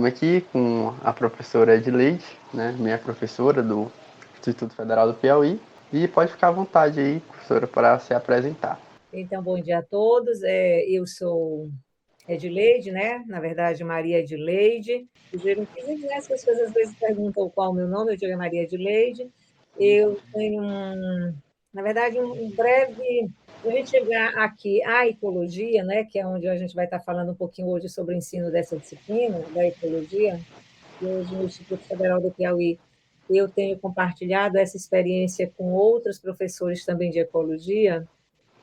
Estamos aqui com a professora Edileide, né, minha professora do Instituto Federal do Piauí, e pode ficar à vontade aí, professora, para se apresentar. Então, bom dia a todos. Eu sou Edileide, né? Na verdade, Maria Edileide. Os as pessoas às vezes perguntam qual é o meu nome, eu digo Maria Edileide. Eu tenho, na verdade, um breve. Para a gente chegar aqui à ecologia, né, que é onde a gente vai estar falando um pouquinho hoje sobre o ensino dessa disciplina, da ecologia, e hoje no Instituto Federal do Piauí eu tenho compartilhado essa experiência com outros professores também de ecologia.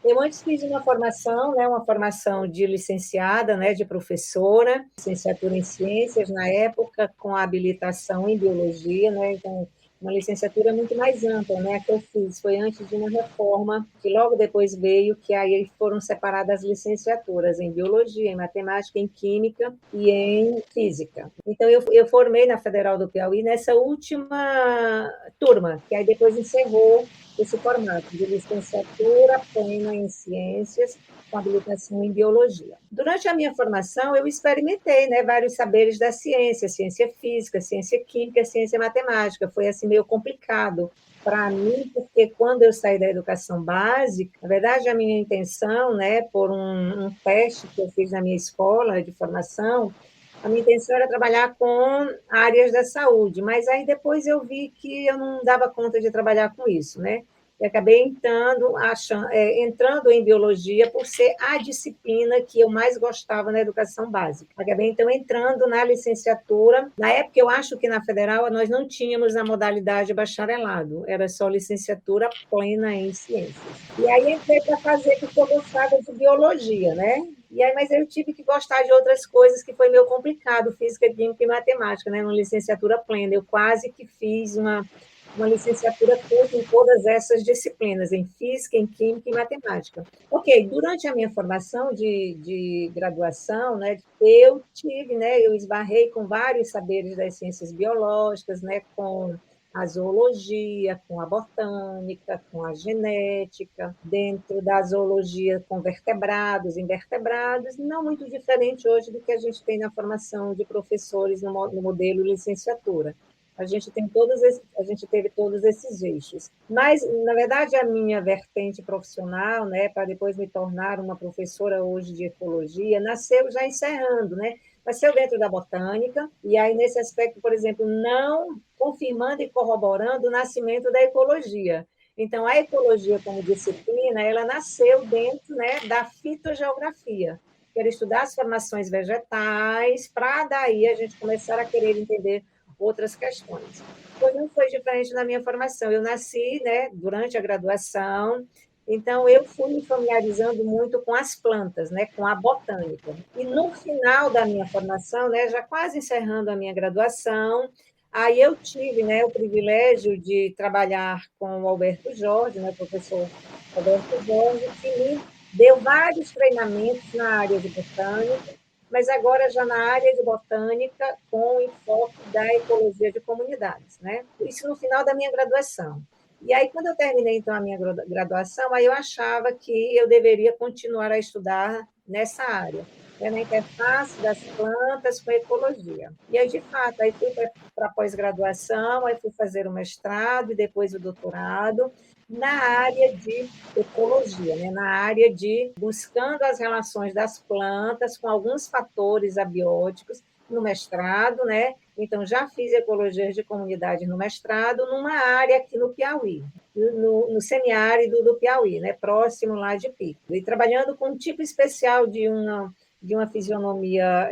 Eu antes fiz uma formação, né, uma formação de licenciada, né, de professora, licenciatura em ciências na época, com a habilitação em biologia, né, então uma licenciatura muito mais ampla, né, a que eu fiz foi antes de uma reforma que logo depois veio, que aí foram separadas as licenciaturas em biologia, em matemática, em química e em física. Então eu formei na Federal do Piauí nessa última turma, que aí depois encerrou esse formato de licenciatura plena em ciências, com habilitação em biologia. Durante a minha formação, eu experimentei, né, vários saberes da ciência, ciência física, ciência química, ciência matemática. Foi assim meio complicado para mim, porque quando eu saí da educação básica, na verdade, a minha intenção, né, por um teste que eu fiz na minha escola de formação, a minha intenção era trabalhar com áreas da saúde, mas aí depois eu vi que eu não dava conta de trabalhar com isso, né? E acabei entrando em biologia por ser a disciplina que eu mais gostava na educação básica. Acabei, então, entrando na licenciatura. Na época, eu acho que na Federal nós não tínhamos a modalidade bacharelado, era só licenciatura plena em ciências. E aí entrei para fazer, porque eu gostava de biologia, né? E aí, mas eu tive que gostar de outras coisas que foi meio complicado, física, química e matemática, né? Uma licenciatura plena. Eu quase que fiz uma licenciatura curta em todas essas disciplinas, em física, em química e matemática. Ok, durante a minha formação de graduação, né, eu esbarrei com vários saberes das ciências biológicas, né, com a zoologia, com a botânica, com a genética, dentro da zoologia com vertebrados, invertebrados, não muito diferente hoje do que a gente tem na formação de professores no modelo licenciatura. A gente teve todos esses eixos. Mas, na verdade, a minha vertente profissional, né, para depois me tornar uma professora hoje de ecologia, nasceu já encerrando, né? Nasceu dentro da botânica, e aí, nesse aspecto, por exemplo, não confirmando e corroborando o nascimento da ecologia. Então, a ecologia como disciplina, ela nasceu dentro, né, da fitogeografia, que era estudar as formações vegetais, para daí a gente começar a querer entender outras questões. Pois não foi diferente na minha formação. Eu nasci, né, durante a graduação, então eu fui me familiarizando muito com as plantas, né, com a botânica. E no final da minha formação, né, já quase encerrando a minha graduação, aí eu tive, né, o privilégio de trabalhar com o Alberto Jorge, né, o professor Alberto Jorge, que me deu vários treinamentos na área de botânica, mas agora já na área de botânica, com enfoque da ecologia de comunidades, né? Isso no final da minha graduação. E aí, quando eu terminei, então, a minha graduação, aí eu achava que eu deveria continuar a estudar nessa área, né, na interface das plantas com a ecologia. E aí, de fato, aí fui para a pós-graduação, aí fui fazer o mestrado e depois o doutorado na área de ecologia, né, na área de buscando as relações das plantas com alguns fatores abióticos no mestrado, né? Então, já fiz ecologia de comunidade no mestrado, numa área aqui no Piauí, no semiárido do Piauí, né? Próximo lá de Pico. E trabalhando com um tipo especial de uma fisionomia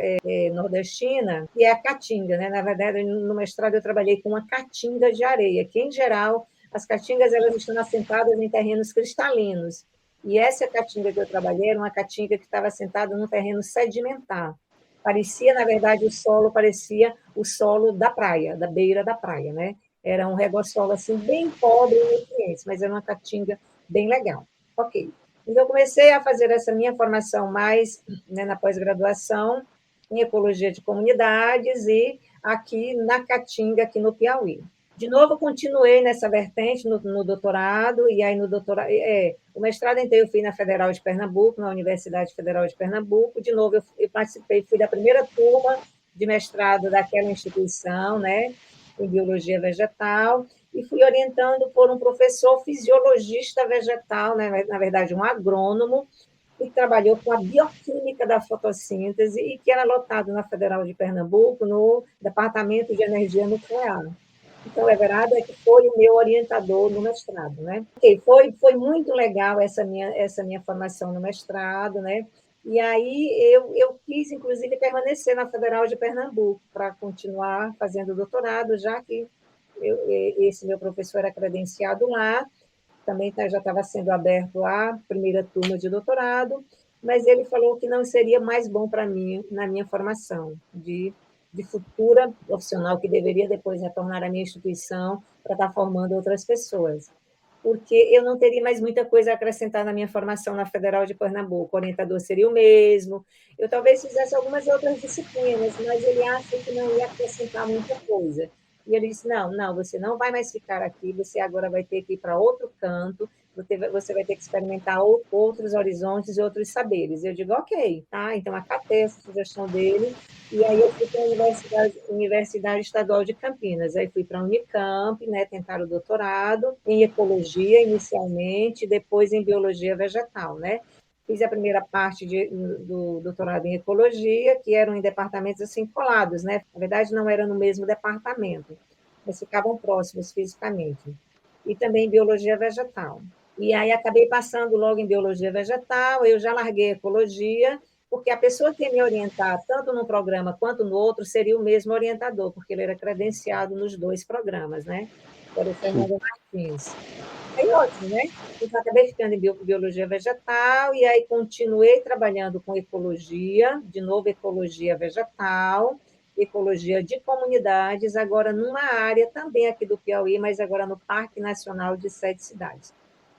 nordestina, que é a caatinga, né? Na verdade, no mestrado eu trabalhei com uma caatinga de areia, que, em geral, as caatingas elas estão assentadas em terrenos cristalinos. E essa caatinga que eu trabalhei era uma caatinga que estava assentada num terreno sedimentar. Parecia, na verdade, parecia o solo da praia, da beira da praia, né? Era um regossolo assim, bem pobre em nutrientes, mas era uma caatinga bem legal. Ok. Então, eu comecei a fazer essa minha formação mais, né, na pós-graduação, em ecologia de comunidades e aqui na Caatinga, aqui no Piauí. De novo, continuei nessa vertente no doutorado, e aí no doutorado, o mestrado inteiro eu fui na Federal de Pernambuco, na Universidade Federal de Pernambuco. De novo, eu participei, fui da primeira turma de mestrado daquela instituição, né, em biologia vegetal, e fui orientando por um professor fisiologista vegetal, né, na verdade, um agrônomo, que trabalhou com a bioquímica da fotossíntese e que era lotado na Federal de Pernambuco, no Departamento de Energia Nuclear. Então, Everardo é que foi o meu orientador no mestrado, né? Foi muito legal essa minha formação no mestrado, né? E aí eu quis, inclusive, permanecer na Federal de Pernambuco para continuar fazendo doutorado, já que esse meu professor era credenciado lá, também já estava sendo aberto a primeira turma de doutorado, mas ele falou que não seria mais bom para mim na minha formação de futura profissional que deveria depois retornar à minha instituição para estar formando outras pessoas, porque eu não teria mais muita coisa a acrescentar na minha formação na Federal de Pernambuco. O orientador seria o mesmo, eu talvez fizesse algumas outras disciplinas, mas ele acha que não ia acrescentar muita coisa. E ele disse: não, não, você não vai mais ficar aqui, você agora vai ter que ir para outro canto, você vai ter que experimentar outros horizontes e outros saberes. Eu digo: ok, tá, então acatei essa sugestão dele, e aí eu fui para a Universidade Estadual de Campinas, aí fui para a Unicamp, né, tentar o doutorado em ecologia inicialmente, depois em biologia vegetal, né? Fiz a primeira parte do doutorado em ecologia, que eram em departamentos assim colados, né? Na verdade, não era no mesmo departamento, mas ficavam próximos fisicamente. E também em biologia vegetal. E aí acabei passando logo em biologia vegetal, eu já larguei ecologia, porque a pessoa que ia me orientar, tanto num programa quanto no outro, seria o mesmo orientador, porque ele era credenciado nos dois programas, né? Era o Fernando Martins. Aí, ótimo, né? Então, acabei ficando em biologia vegetal e aí continuei trabalhando com ecologia, de novo ecologia vegetal, ecologia de comunidades, agora numa área também aqui do Piauí, mas agora no Parque Nacional de Sete Cidades.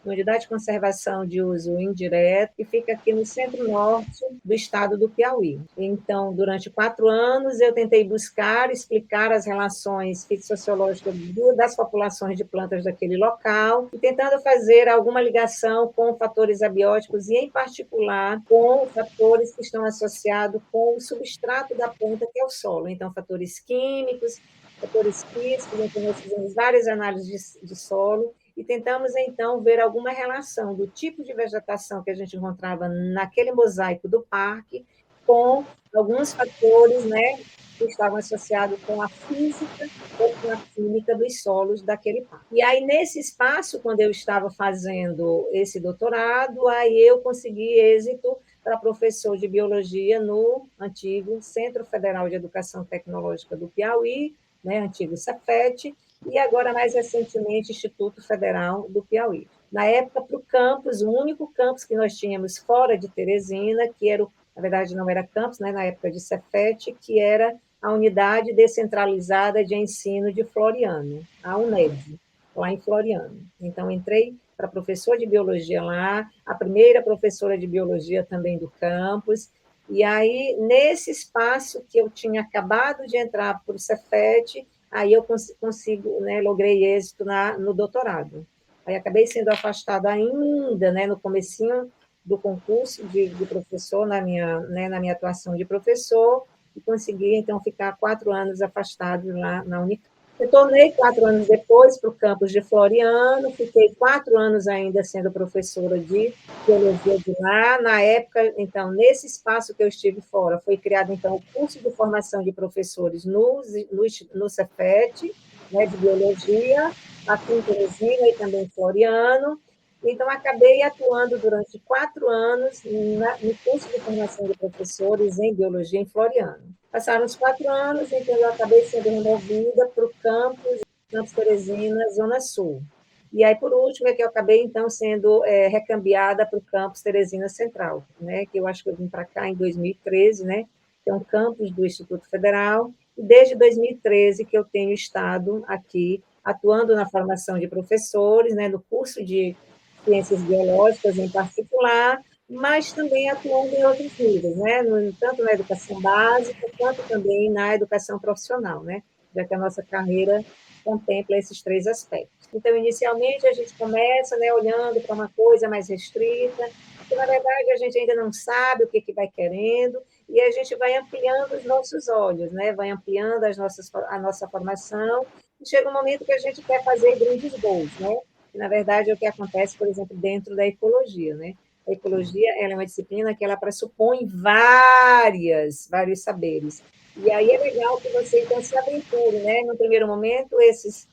Uma unidade de conservação de uso indireto, que fica aqui no centro-norte do estado do Piauí. Então, durante 4 anos, eu tentei buscar, explicar as relações fitossociológicas das populações de plantas daquele local, e tentando fazer alguma ligação com fatores abióticos, e, em particular, com fatores que estão associados com o substrato da planta, que é o solo. Então, fatores químicos, fatores físicos, então, nós fizemos várias análises de solo, e tentamos, então, ver alguma relação do tipo de vegetação que a gente encontrava naquele mosaico do parque com alguns fatores, né, que estavam associados com a física ou com a química dos solos daquele parque. E aí, nesse espaço, quando eu estava fazendo esse doutorado, aí eu consegui êxito para professor de biologia no antigo Centro Federal de Educação Tecnológica do Piauí, né, antigo Cefet, e agora, mais recentemente, Instituto Federal do Piauí. Na época, para o campus, o único campus que nós tínhamos fora de Teresina, que era, na verdade, não era campus, né, na época de Cefet, que era a Unidade Descentralizada de Ensino de Floriano, a UNED, lá em Floriano. Então, entrei para professor de biologia lá, a primeira professora de biologia também do campus, e aí, nesse espaço que eu tinha acabado de entrar para o Cefet, aí eu consigo, né, logrei êxito no doutorado. Aí acabei sendo afastada ainda, né, no comecinho do concurso de professor, né, na minha atuação de professor, e consegui, então, ficar 4 anos afastado lá na Unicamp. Retornei 4 anos depois para o campus de Floriano, fiquei 4 anos ainda sendo professora de biologia de lá. Na época, então, nesse espaço que eu estive fora, foi criado, então, o curso de formação de professores no Cefet, né, de biologia, aqui em Teresina e também em Floriano. Então, acabei atuando durante 4 anos no curso de formação de professores em biologia em Floriano. Passaram os 4 anos, então eu acabei sendo removida para o campus Teresina, Zona Sul. E aí, por último, é que eu acabei, então, sendo recambiada para o campus Teresina Central, né, que eu acho que eu vim para cá em 2013, né, que é um campus do Instituto Federal, e desde 2013 que eu tenho estado aqui, atuando na formação de professores, né, no curso de ciências biológicas em particular, mas também atuando em outros níveis, né? Tanto na educação básica, quanto também na educação profissional, né? Já que a nossa carreira contempla esses 3 aspectos. Então, inicialmente, a gente começa, né, olhando para uma coisa mais restrita, porque, na verdade, a gente ainda não sabe o que vai querendo, e a gente vai ampliando os nossos olhos, né? Vai ampliando a nossa formação, e chega um momento que a gente quer fazer grandes gols, né? Que, na verdade, é o que acontece, por exemplo, dentro da ecologia, né? A ecologia, ela é uma disciplina que ela pressupõe vários saberes. E aí é legal que você, então, se aventure, né? No primeiro momento, esses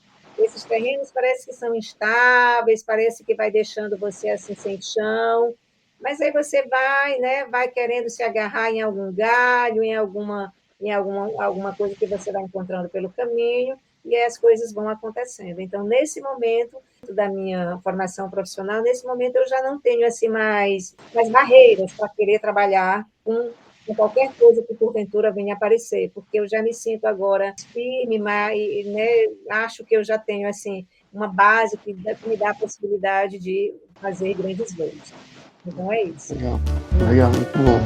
terrenos parece que são instáveis, parece que vai deixando você assim sem chão, mas aí você vai, né, vai querendo se agarrar em algum galho, alguma coisa que você vai encontrando pelo caminho, e aí as coisas vão acontecendo. Então, nesse momento da minha formação profissional, nesse momento eu já não tenho assim mais barreiras para querer trabalhar com qualquer coisa que porventura venha aparecer, porque eu já me sinto agora firme, mas, né, acho que eu já tenho assim uma base que me dá a possibilidade de fazer grandes voos. Então é isso. Legal, legal, muito bom.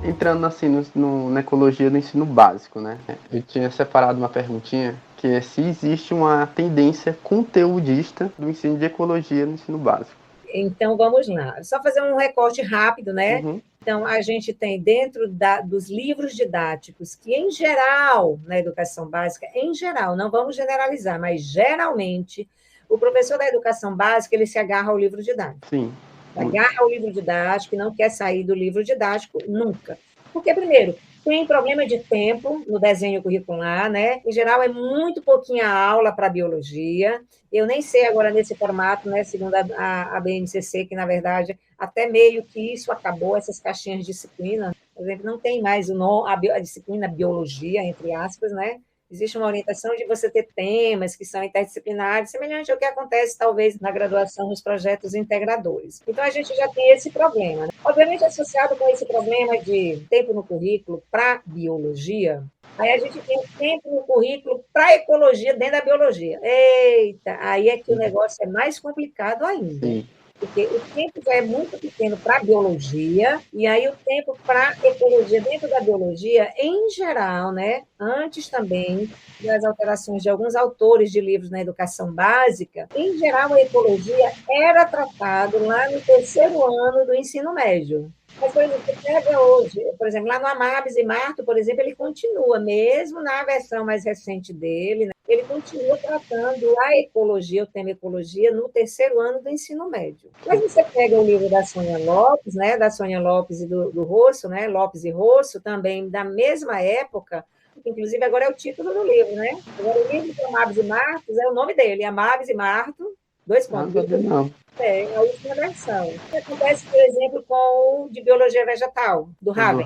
Entrando assim na ecologia do ensino básico, né? Eu tinha separado uma perguntinha que é se existe uma tendência conteudista do ensino de ecologia no ensino básico. Então vamos lá. Só fazer um recorte rápido, né? Uhum. Então, a gente tem dentro dos livros didáticos, que em geral, na educação básica, em geral, não vamos generalizar, mas geralmente, o professor da educação básica, ele se agarra ao livro didático. Sim. Agarra ao livro didático e não quer sair do livro didático nunca. Porque, primeiro, tem problema de tempo no desenho curricular, né? Em geral, é muito pouquinha aula para biologia. Eu nem sei agora nesse formato, né? Segundo a BNCC, que na verdade até meio que isso acabou, essas caixinhas de disciplina. Por exemplo, não tem mais a disciplina biologia, entre aspas, né? Existe uma orientação de você ter temas que são interdisciplinares, semelhante ao que acontece, talvez, na graduação nos projetos integradores. Então, a gente já tem esse problema. Né? Obviamente, associado com esse problema de tempo no currículo para biologia, aí a gente tem tempo no currículo para ecologia dentro da biologia. Eita, aí é que o negócio é mais complicado ainda. Sim. Porque o tempo já é muito pequeno para a biologia, e aí o tempo para a ecologia dentro da biologia, em geral, né, antes também das alterações de alguns autores de livros na educação básica, em geral a ecologia era tratado lá no terceiro ano do ensino médio. Mas, por exemplo, você pega hoje, por exemplo, lá no Amabis e Marto, por exemplo, ele continua, mesmo na versão mais recente dele, né, ele continua tratando a ecologia, o tema ecologia, no terceiro ano do ensino médio. Mas você pega o livro da Sônia Lopes, né, da Sônia Lopes e do Rosso, né, Lopes e Rosso, também da mesma época, inclusive agora é o título do livro, né? Agora o livro de Amabis e Martos é o nome dele, Amabis e Marto, dois pontos. Não. É a última versão. O que acontece, por exemplo, com o de Biologia Vegetal, do Raven.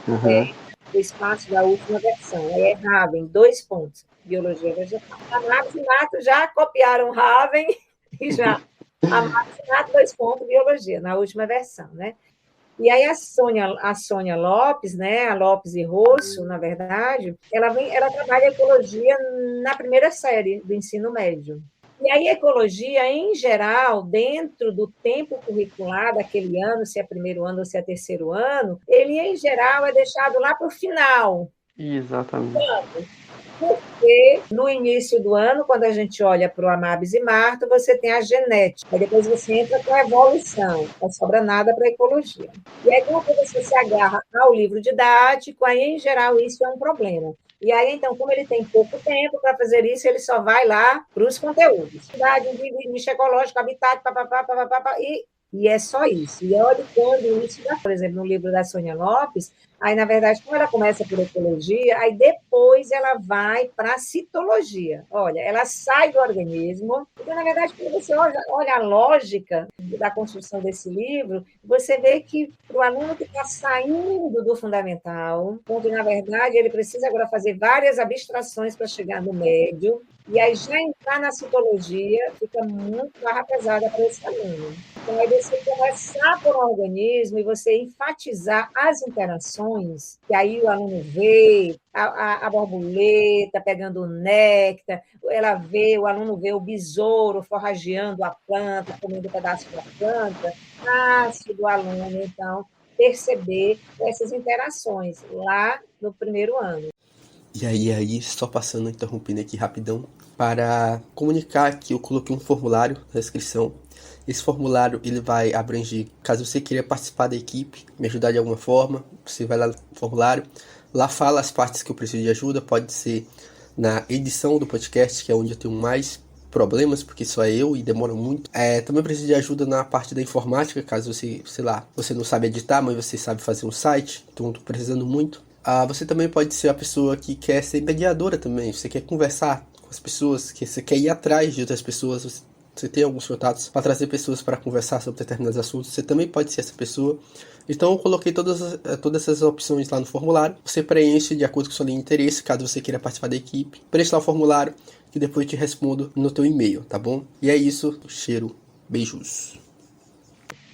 Uhum. O espaço da última versão. Aí é Raven, 2 pontos, Biologia Vegetal. Amabis e Marto já copiaram Raven e já Amabis e Marto, 2 pontos, Biologia, na última versão, né? E aí a Sônia Lopes, né, a Lopes e Rosso, na verdade, ela trabalha ecologia na primeira série do ensino médio. E aí, a ecologia, em geral, dentro do tempo curricular daquele ano, se é primeiro ano ou se é terceiro ano, ele, em geral, é deixado lá para o final. Exatamente. Porque no início do ano, quando a gente olha para o Amabis e Marto, você tem a genética, aí depois você entra com a evolução, não sobra nada para a ecologia. E aí, quando você se agarra ao livro didático, aí, em geral, isso é um problema. E aí, então, como ele tem pouco tempo para fazer isso, ele só vai lá para os conteúdos. Cidade, nicho ecológico, habitat, papapá, e é só isso. E olha quando isso, por exemplo, no livro da Sônia Lopes, aí, na verdade, como ela começa por ecologia, aí depois ela vai para a citologia. Olha, ela sai do organismo. Então, na verdade, quando você olha a lógica da construção desse livro, você vê que para o aluno que está saindo do fundamental, onde, na verdade, ele precisa agora fazer várias abstrações para chegar no médio, e aí já entrar na citologia fica muito barra pesada para esse aluno. Então, aí você começar por um organismo e você enfatizar as interações, que aí o aluno vê a borboleta pegando o néctar, o aluno vê o besouro forrageando a planta, comendo um pedaço da planta, fácil do aluno, então, perceber essas interações lá no primeiro ano. E aí, só passando, interrompendo aqui rapidão, para comunicar que eu coloquei um formulário na descrição Esse formulário ele vai abranger, caso você queira participar da equipe, me ajudar de alguma forma, você vai lá no formulário, lá fala as partes que eu preciso de ajuda, pode ser na edição do podcast, que é onde eu tenho mais problemas, porque só é eu e demora muito. Também preciso de ajuda na parte da informática, caso você, sei lá, você não sabe editar, mas você sabe fazer um site, então estou precisando muito. Você também pode ser a pessoa que quer ser mediadora também, você quer conversar com as pessoas, que você quer ir atrás de outras pessoas, você tem alguns contatos para trazer pessoas para conversar sobre determinados assuntos, você também pode ser essa pessoa. Então eu coloquei todas essas opções lá no formulário, você preenche de acordo com a sua linha de interesse, caso você queira participar da equipe, preenche lá o formulário, que depois eu te respondo no teu e-mail, tá bom? E é isso, cheiro, beijos.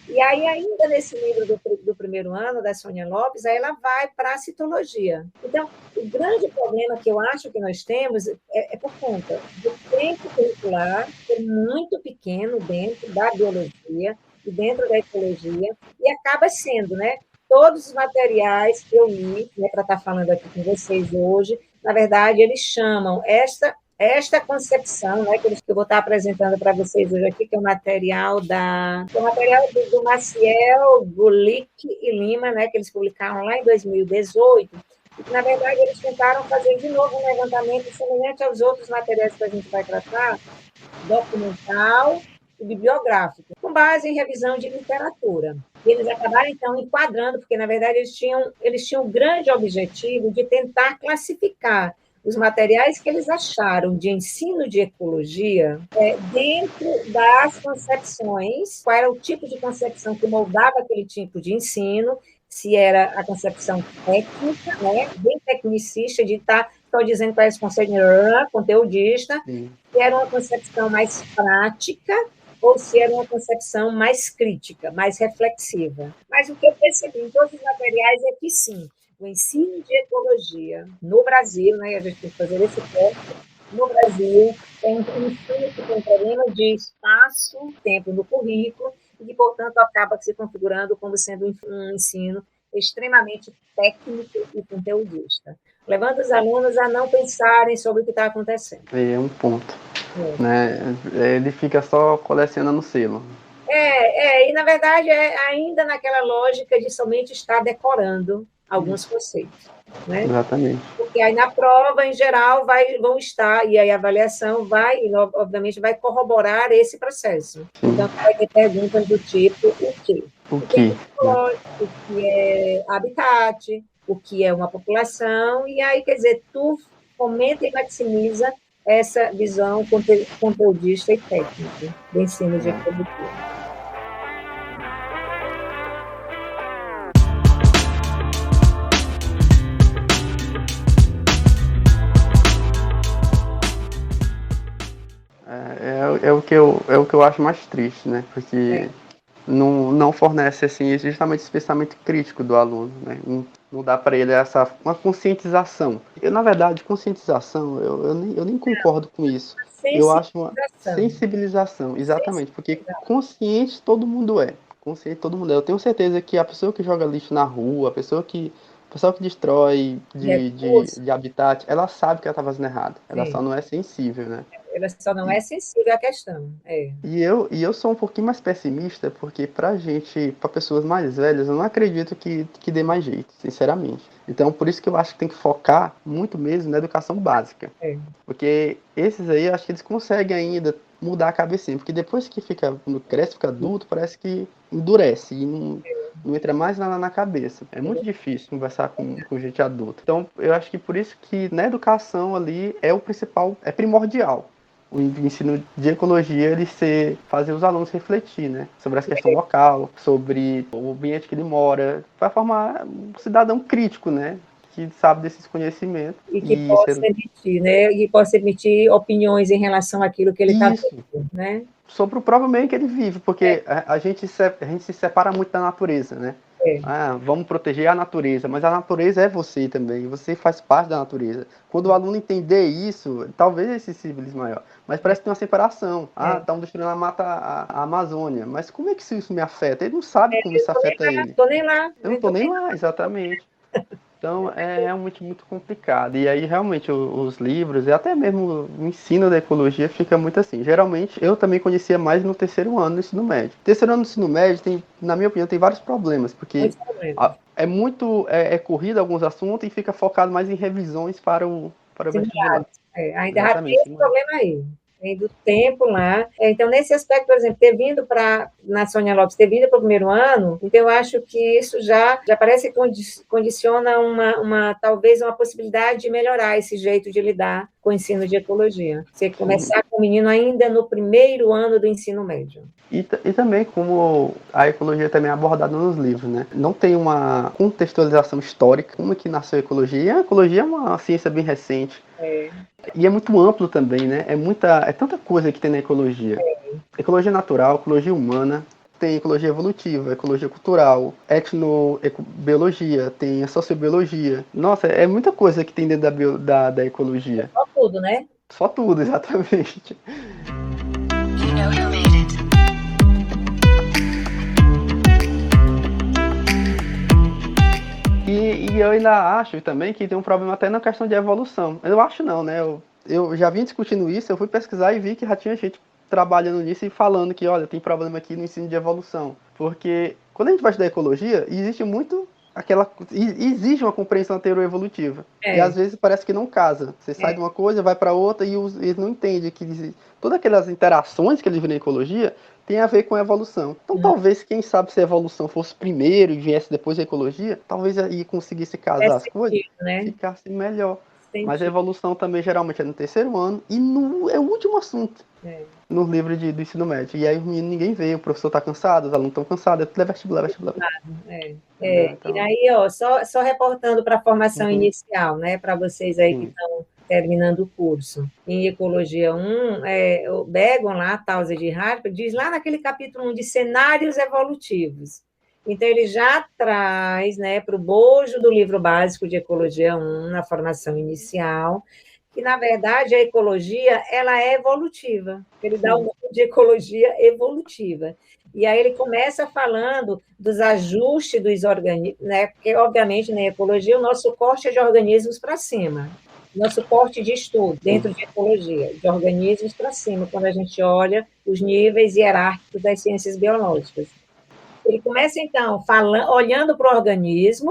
E aí, ainda nesse livro do primeiro ano, da Sônia Lopes, aí ela vai para a citologia. Então, o grande problema que eu acho que nós temos é por conta do tempo curricular ser muito pequeno dentro da biologia e dentro da ecologia, e acaba sendo, né? Todos os materiais que eu li, né, para estar falando aqui com vocês hoje, na verdade, eles chamam esta concepção, né, que eu vou estar apresentando para vocês hoje aqui, que é o material do Maciel, Gulick e Lima, né, que eles publicaram lá em 2018, e que, na verdade, eles tentaram fazer de novo um levantamento semelhante aos outros materiais que a gente vai tratar, documental e bibliográfico, com base em revisão de literatura. E eles acabaram, então, enquadrando, porque, na verdade, eles tinham um grande objetivo de tentar classificar os materiais que eles acharam de ensino de ecologia dentro das concepções, qual era o tipo de concepção que moldava aquele tipo de ensino, se era a concepção técnica, né, bem tecnicista, de estar só dizendo qual é esse conceito conteudista, se era uma concepção mais prática ou se era uma concepção mais crítica, mais reflexiva. Mas o que eu percebi em todos os materiais é que, sim, o ensino de ecologia no Brasil, né, a gente tem que fazer esse ponto, no Brasil, é um ensino que tem um problema de espaço, tempo no currículo, e que, portanto, acaba se configurando como sendo um ensino extremamente técnico e conteudista, levando os alunos a não pensarem sobre o que está acontecendo. É um ponto. Né? Ele fica só colecionando selo. E na verdade ainda naquela lógica de somente estar decorando alguns conceitos. Né? Exatamente. Porque aí na prova, em geral, vão estar, e aí a avaliação vai, obviamente, vai corroborar esse processo. Sim. Então, vai ter perguntas do tipo, o quê? O que? O que é habitat, o que é uma população, e aí, quer dizer, tu fomenta e maximiza essa visão conteudista e técnica do ensino de ecologia. É o que eu acho mais triste, né? Porque não fornece assim, justamente esse pensamento crítico do aluno, né? Não dá para ele uma conscientização. Na verdade, conscientização, eu nem concordo com isso. Eu acho uma sensibilização, exatamente, porque consciente todo mundo é. Consciente todo mundo é. Eu tenho certeza que a pessoa que joga lixo na rua, a pessoa que destrói de habitat, ela sabe que ela está fazendo errado. Ela só não é sensível, né? Ela só não é sensível à questão. E eu sou um pouquinho mais pessimista, porque para pessoas mais velhas, eu não acredito que dê mais jeito, sinceramente. Então, por isso que eu acho que tem que focar muito mesmo na educação básica. Porque esses aí, eu acho que eles conseguem ainda mudar a cabecinha. Porque depois que quando cresce, fica adulto, parece que endurece e não entra mais na cabeça. É muito difícil conversar com gente adulta. Então, eu acho que por isso que na educação ali é o principal, é primordial. O ensino de ecologia, fazer os alunos refletir, né? Sobre a questão local, sobre o ambiente que ele mora, para formar um cidadão crítico, né? Que sabe desses conhecimentos. E que possa emitir, né? E possa emitir opiniões em relação àquilo que ele está vendo, né? Sobre o próprio meio que ele vive, porque a gente se separa muito da natureza, né? Vamos proteger a natureza, mas a natureza é você também, você faz parte da natureza. Quando o aluno entender isso, talvez ele se civilize maior, mas parece que tem uma separação. Estão destruindo a mata, a Amazônia, mas como é que isso me afeta? Ele não sabe como isso afeta ele. Estou nem lá. Eu não estou nem lá, exatamente. Então é realmente muito complicado. E aí realmente os livros e até mesmo o ensino da ecologia fica muito assim. Geralmente eu também conhecia mais no terceiro ano do ensino médio. Terceiro ano do ensino médio tem, na minha opinião, tem vários problemas, porque Muitos problemas. é muito corrido alguns assuntos e fica focado mais em revisões para o vestibular. Simulados. Ainda tem Exatamente, esse simulado. problema aí. Vem do tempo lá. Então, nesse aspecto, por exemplo, ter vindo na Sônia Lopes, ter vindo para o primeiro ano, então eu acho que isso já parece que condiciona talvez uma possibilidade de melhorar esse jeito de lidar com o ensino de ecologia. Você começar com o menino ainda no primeiro ano do ensino médio. E também como a ecologia também é abordada nos livros, né? Não tem uma contextualização histórica, como que nasceu a ecologia. E a ecologia é uma ciência bem recente. E é muito amplo também, né? É tanta coisa que tem na ecologia. Ecologia natural, ecologia humana, tem ecologia evolutiva, ecologia cultural, etnobiologia, tem a sociobiologia. Nossa, é muita coisa que tem dentro da ecologia. Só tudo, né? Só tudo, exatamente. You know who made it. E eu ainda acho também que tem um problema até na questão de evolução. Eu acho não, né? Eu já vim discutindo isso, eu fui pesquisar e vi que já tinha gente trabalhando nisso e falando que, olha, tem problema aqui no ensino de evolução. Porque quando a gente vai estudar ecologia, existe muito exige uma compreensão teorevolutiva. E às vezes parece que não casa. Você sai de uma coisa, vai para outra e eles não entendem que todas aquelas interações que eles viram na ecologia tem a ver com a evolução. Então talvez, quem sabe, se a evolução fosse primeiro e viesse depois a ecologia, talvez aí conseguisse casar as coisas, né? ficasse melhor. Sentido. Mas a evolução também geralmente é no terceiro ano e é o último assunto no livro do ensino médio. E aí o menino ninguém vê, o professor está cansado, os alunos estão cansados, é tudo vestibular. Então... E aí, ó, só reportando para a formação inicial, né, para vocês aí que estão terminando o curso. Em Ecologia 1, o Begon lá, Tauser de Harper, diz lá naquele capítulo 1 de cenários evolutivos. Então, ele já traz, né, para o bojo do livro básico de Ecologia 1, na formação inicial, que, na verdade, a ecologia ela é evolutiva. Ele dá o nome de ecologia evolutiva. E aí ele começa falando dos ajustes dos organismos, né? Porque, obviamente, na ecologia, o nosso corte é de organismos para cima. Nosso corte de estudo dentro de ecologia, de organismos para cima, quando a gente olha os níveis hierárquicos das ciências biológicas. Ele começa, então, olhando para o organismo,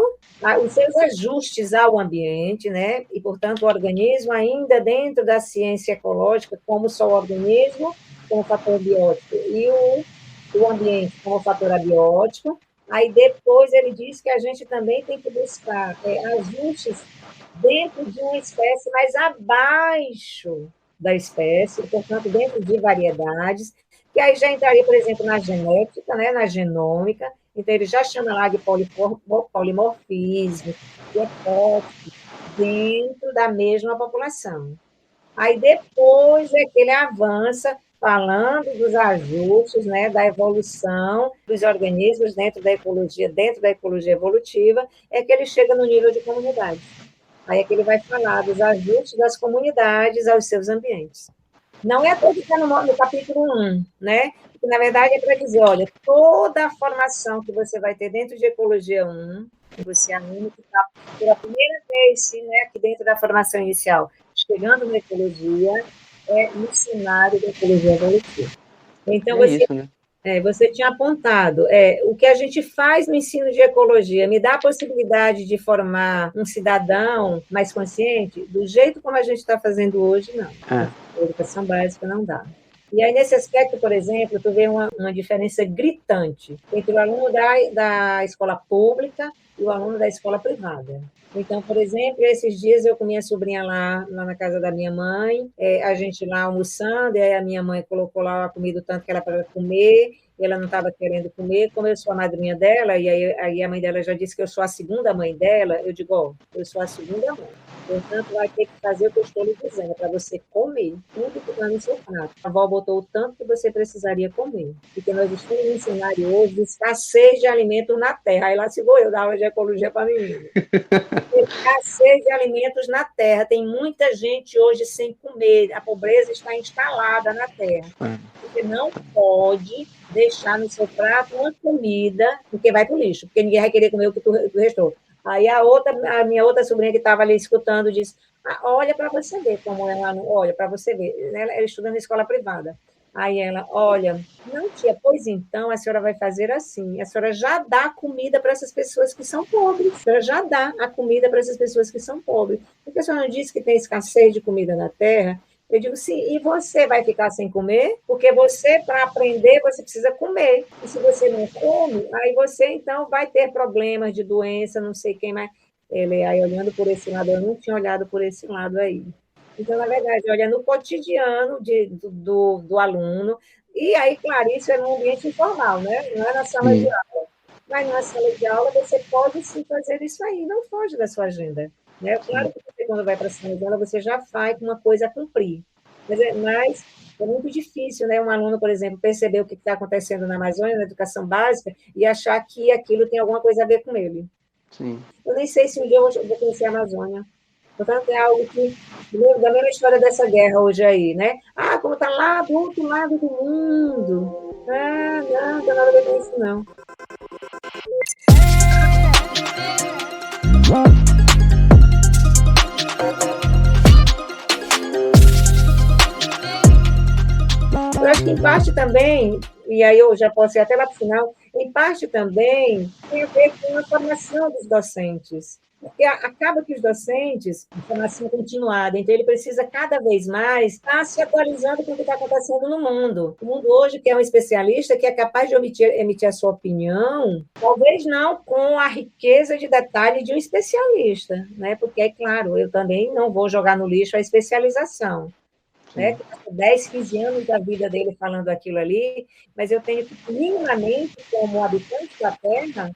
os seus ajustes ao ambiente, né? E, portanto, o organismo ainda dentro da ciência ecológica, como só o organismo, como fator biótico, e o ambiente como fator abiótico. Aí, depois, ele diz que a gente também tem que buscar ajustes dentro de uma espécie, mas abaixo da espécie, portanto, dentro de variedades, que aí já entraria, por exemplo, na genética, né, na genômica, então ele já chama lá de polimorfismo, de ecótipo, dentro da mesma população. Aí depois é que ele avança falando dos ajustes, né, da evolução dos organismos dentro da ecologia evolutiva, é que ele chega no nível de comunidade. Aí é que ele vai falar dos ajustes das comunidades aos seus ambientes. Não é para ficar no capítulo 1, né? Porque, na verdade, é para dizer, olha, toda a formação que você vai ter dentro de Ecologia 1, que você aluno que está pela primeira vez, né, aqui dentro da formação inicial, chegando na Ecologia, no cenário da Ecologia evolutiva. Então, você tinha apontado, o que a gente faz no ensino de ecologia me dá a possibilidade de formar um cidadão mais consciente? Do jeito como a gente está fazendo hoje, não. A educação básica não dá. E aí, nesse aspecto, por exemplo, tu vê uma diferença gritante entre o aluno da escola pública e o aluno da escola privada. Então, por exemplo, esses dias eu com minha sobrinha lá na casa da minha mãe, a gente lá almoçando, e aí a minha mãe colocou lá a comida o tanto que era para comer, e ela não estava querendo comer, como eu sou a madrinha dela, e aí a mãe dela já disse que eu sou a segunda mãe dela, eu digo, eu sou a segunda mãe. Portanto, vai ter que fazer o que eu estou lhe dizendo, para você comer tudo que está no seu prato. A avó botou o tanto que você precisaria comer. Porque nós estamos em um cenário hoje de escassez de alimentos na terra. Aí lá se vou eu dar aula de ecologia para menino. Escassez de alimentos na terra. Tem muita gente hoje sem comer. A pobreza está instalada na terra. Você não pode deixar no seu prato uma comida, porque vai para o lixo, porque ninguém vai querer comer o que tu restou. Aí a minha outra sobrinha que estava ali escutando disse, olha para você ver como ela não... Olha, para você ver. Ela estuda na escola privada. Aí ela, olha, não, tia, pois então a senhora vai fazer assim, a senhora já dá comida para essas pessoas que são pobres, a senhora já dá a comida para essas pessoas que são pobres. Porque a senhora não disse que tem escassez de comida na terra? Eu digo, sim, e você vai ficar sem comer? Porque você, para aprender, você precisa comer. E se você não come, aí você, então, vai ter problemas de doença, não sei quem mais. Ele aí, olhando por esse lado, eu não tinha olhado por esse lado aí. Então, na verdade, olha no cotidiano do aluno, e aí, claro, isso é no ambiente informal, né? Não é na sala de Sim, aula. Mas na sala de aula você pode sim fazer isso aí, não foge da sua agenda. Né? Claro sim. que você, quando vai para a sala de aula, você já faz uma coisa a cumprir. Mas é muito difícil, né? Um aluno, por exemplo, perceber o que está acontecendo na Amazônia, na educação básica, e achar que aquilo tem alguma coisa a ver com ele. Sim. Eu nem sei se um dia eu vou conhecer a Amazônia. Portanto, é algo que, da mesma história dessa guerra hoje aí, né? Como está lá do outro lado do mundo. Não tem nada a ver com isso, não. Eu acho que, em parte também, e aí eu já posso ir até lá para o final, em parte também tem a ver com a formação dos docentes. Porque acaba que os docentes, de formação continuada, então ele precisa cada vez mais estar se atualizando com o que está acontecendo no mundo. O mundo hoje quer um especialista que é capaz de emitir a sua opinião, talvez não com a riqueza de detalhe de um especialista, né? Porque, é claro, eu também não vou jogar no lixo a especialização. Né? 10, 15 anos da vida dele falando aquilo ali, mas eu tenho que, minimamente, como habitante da Terra,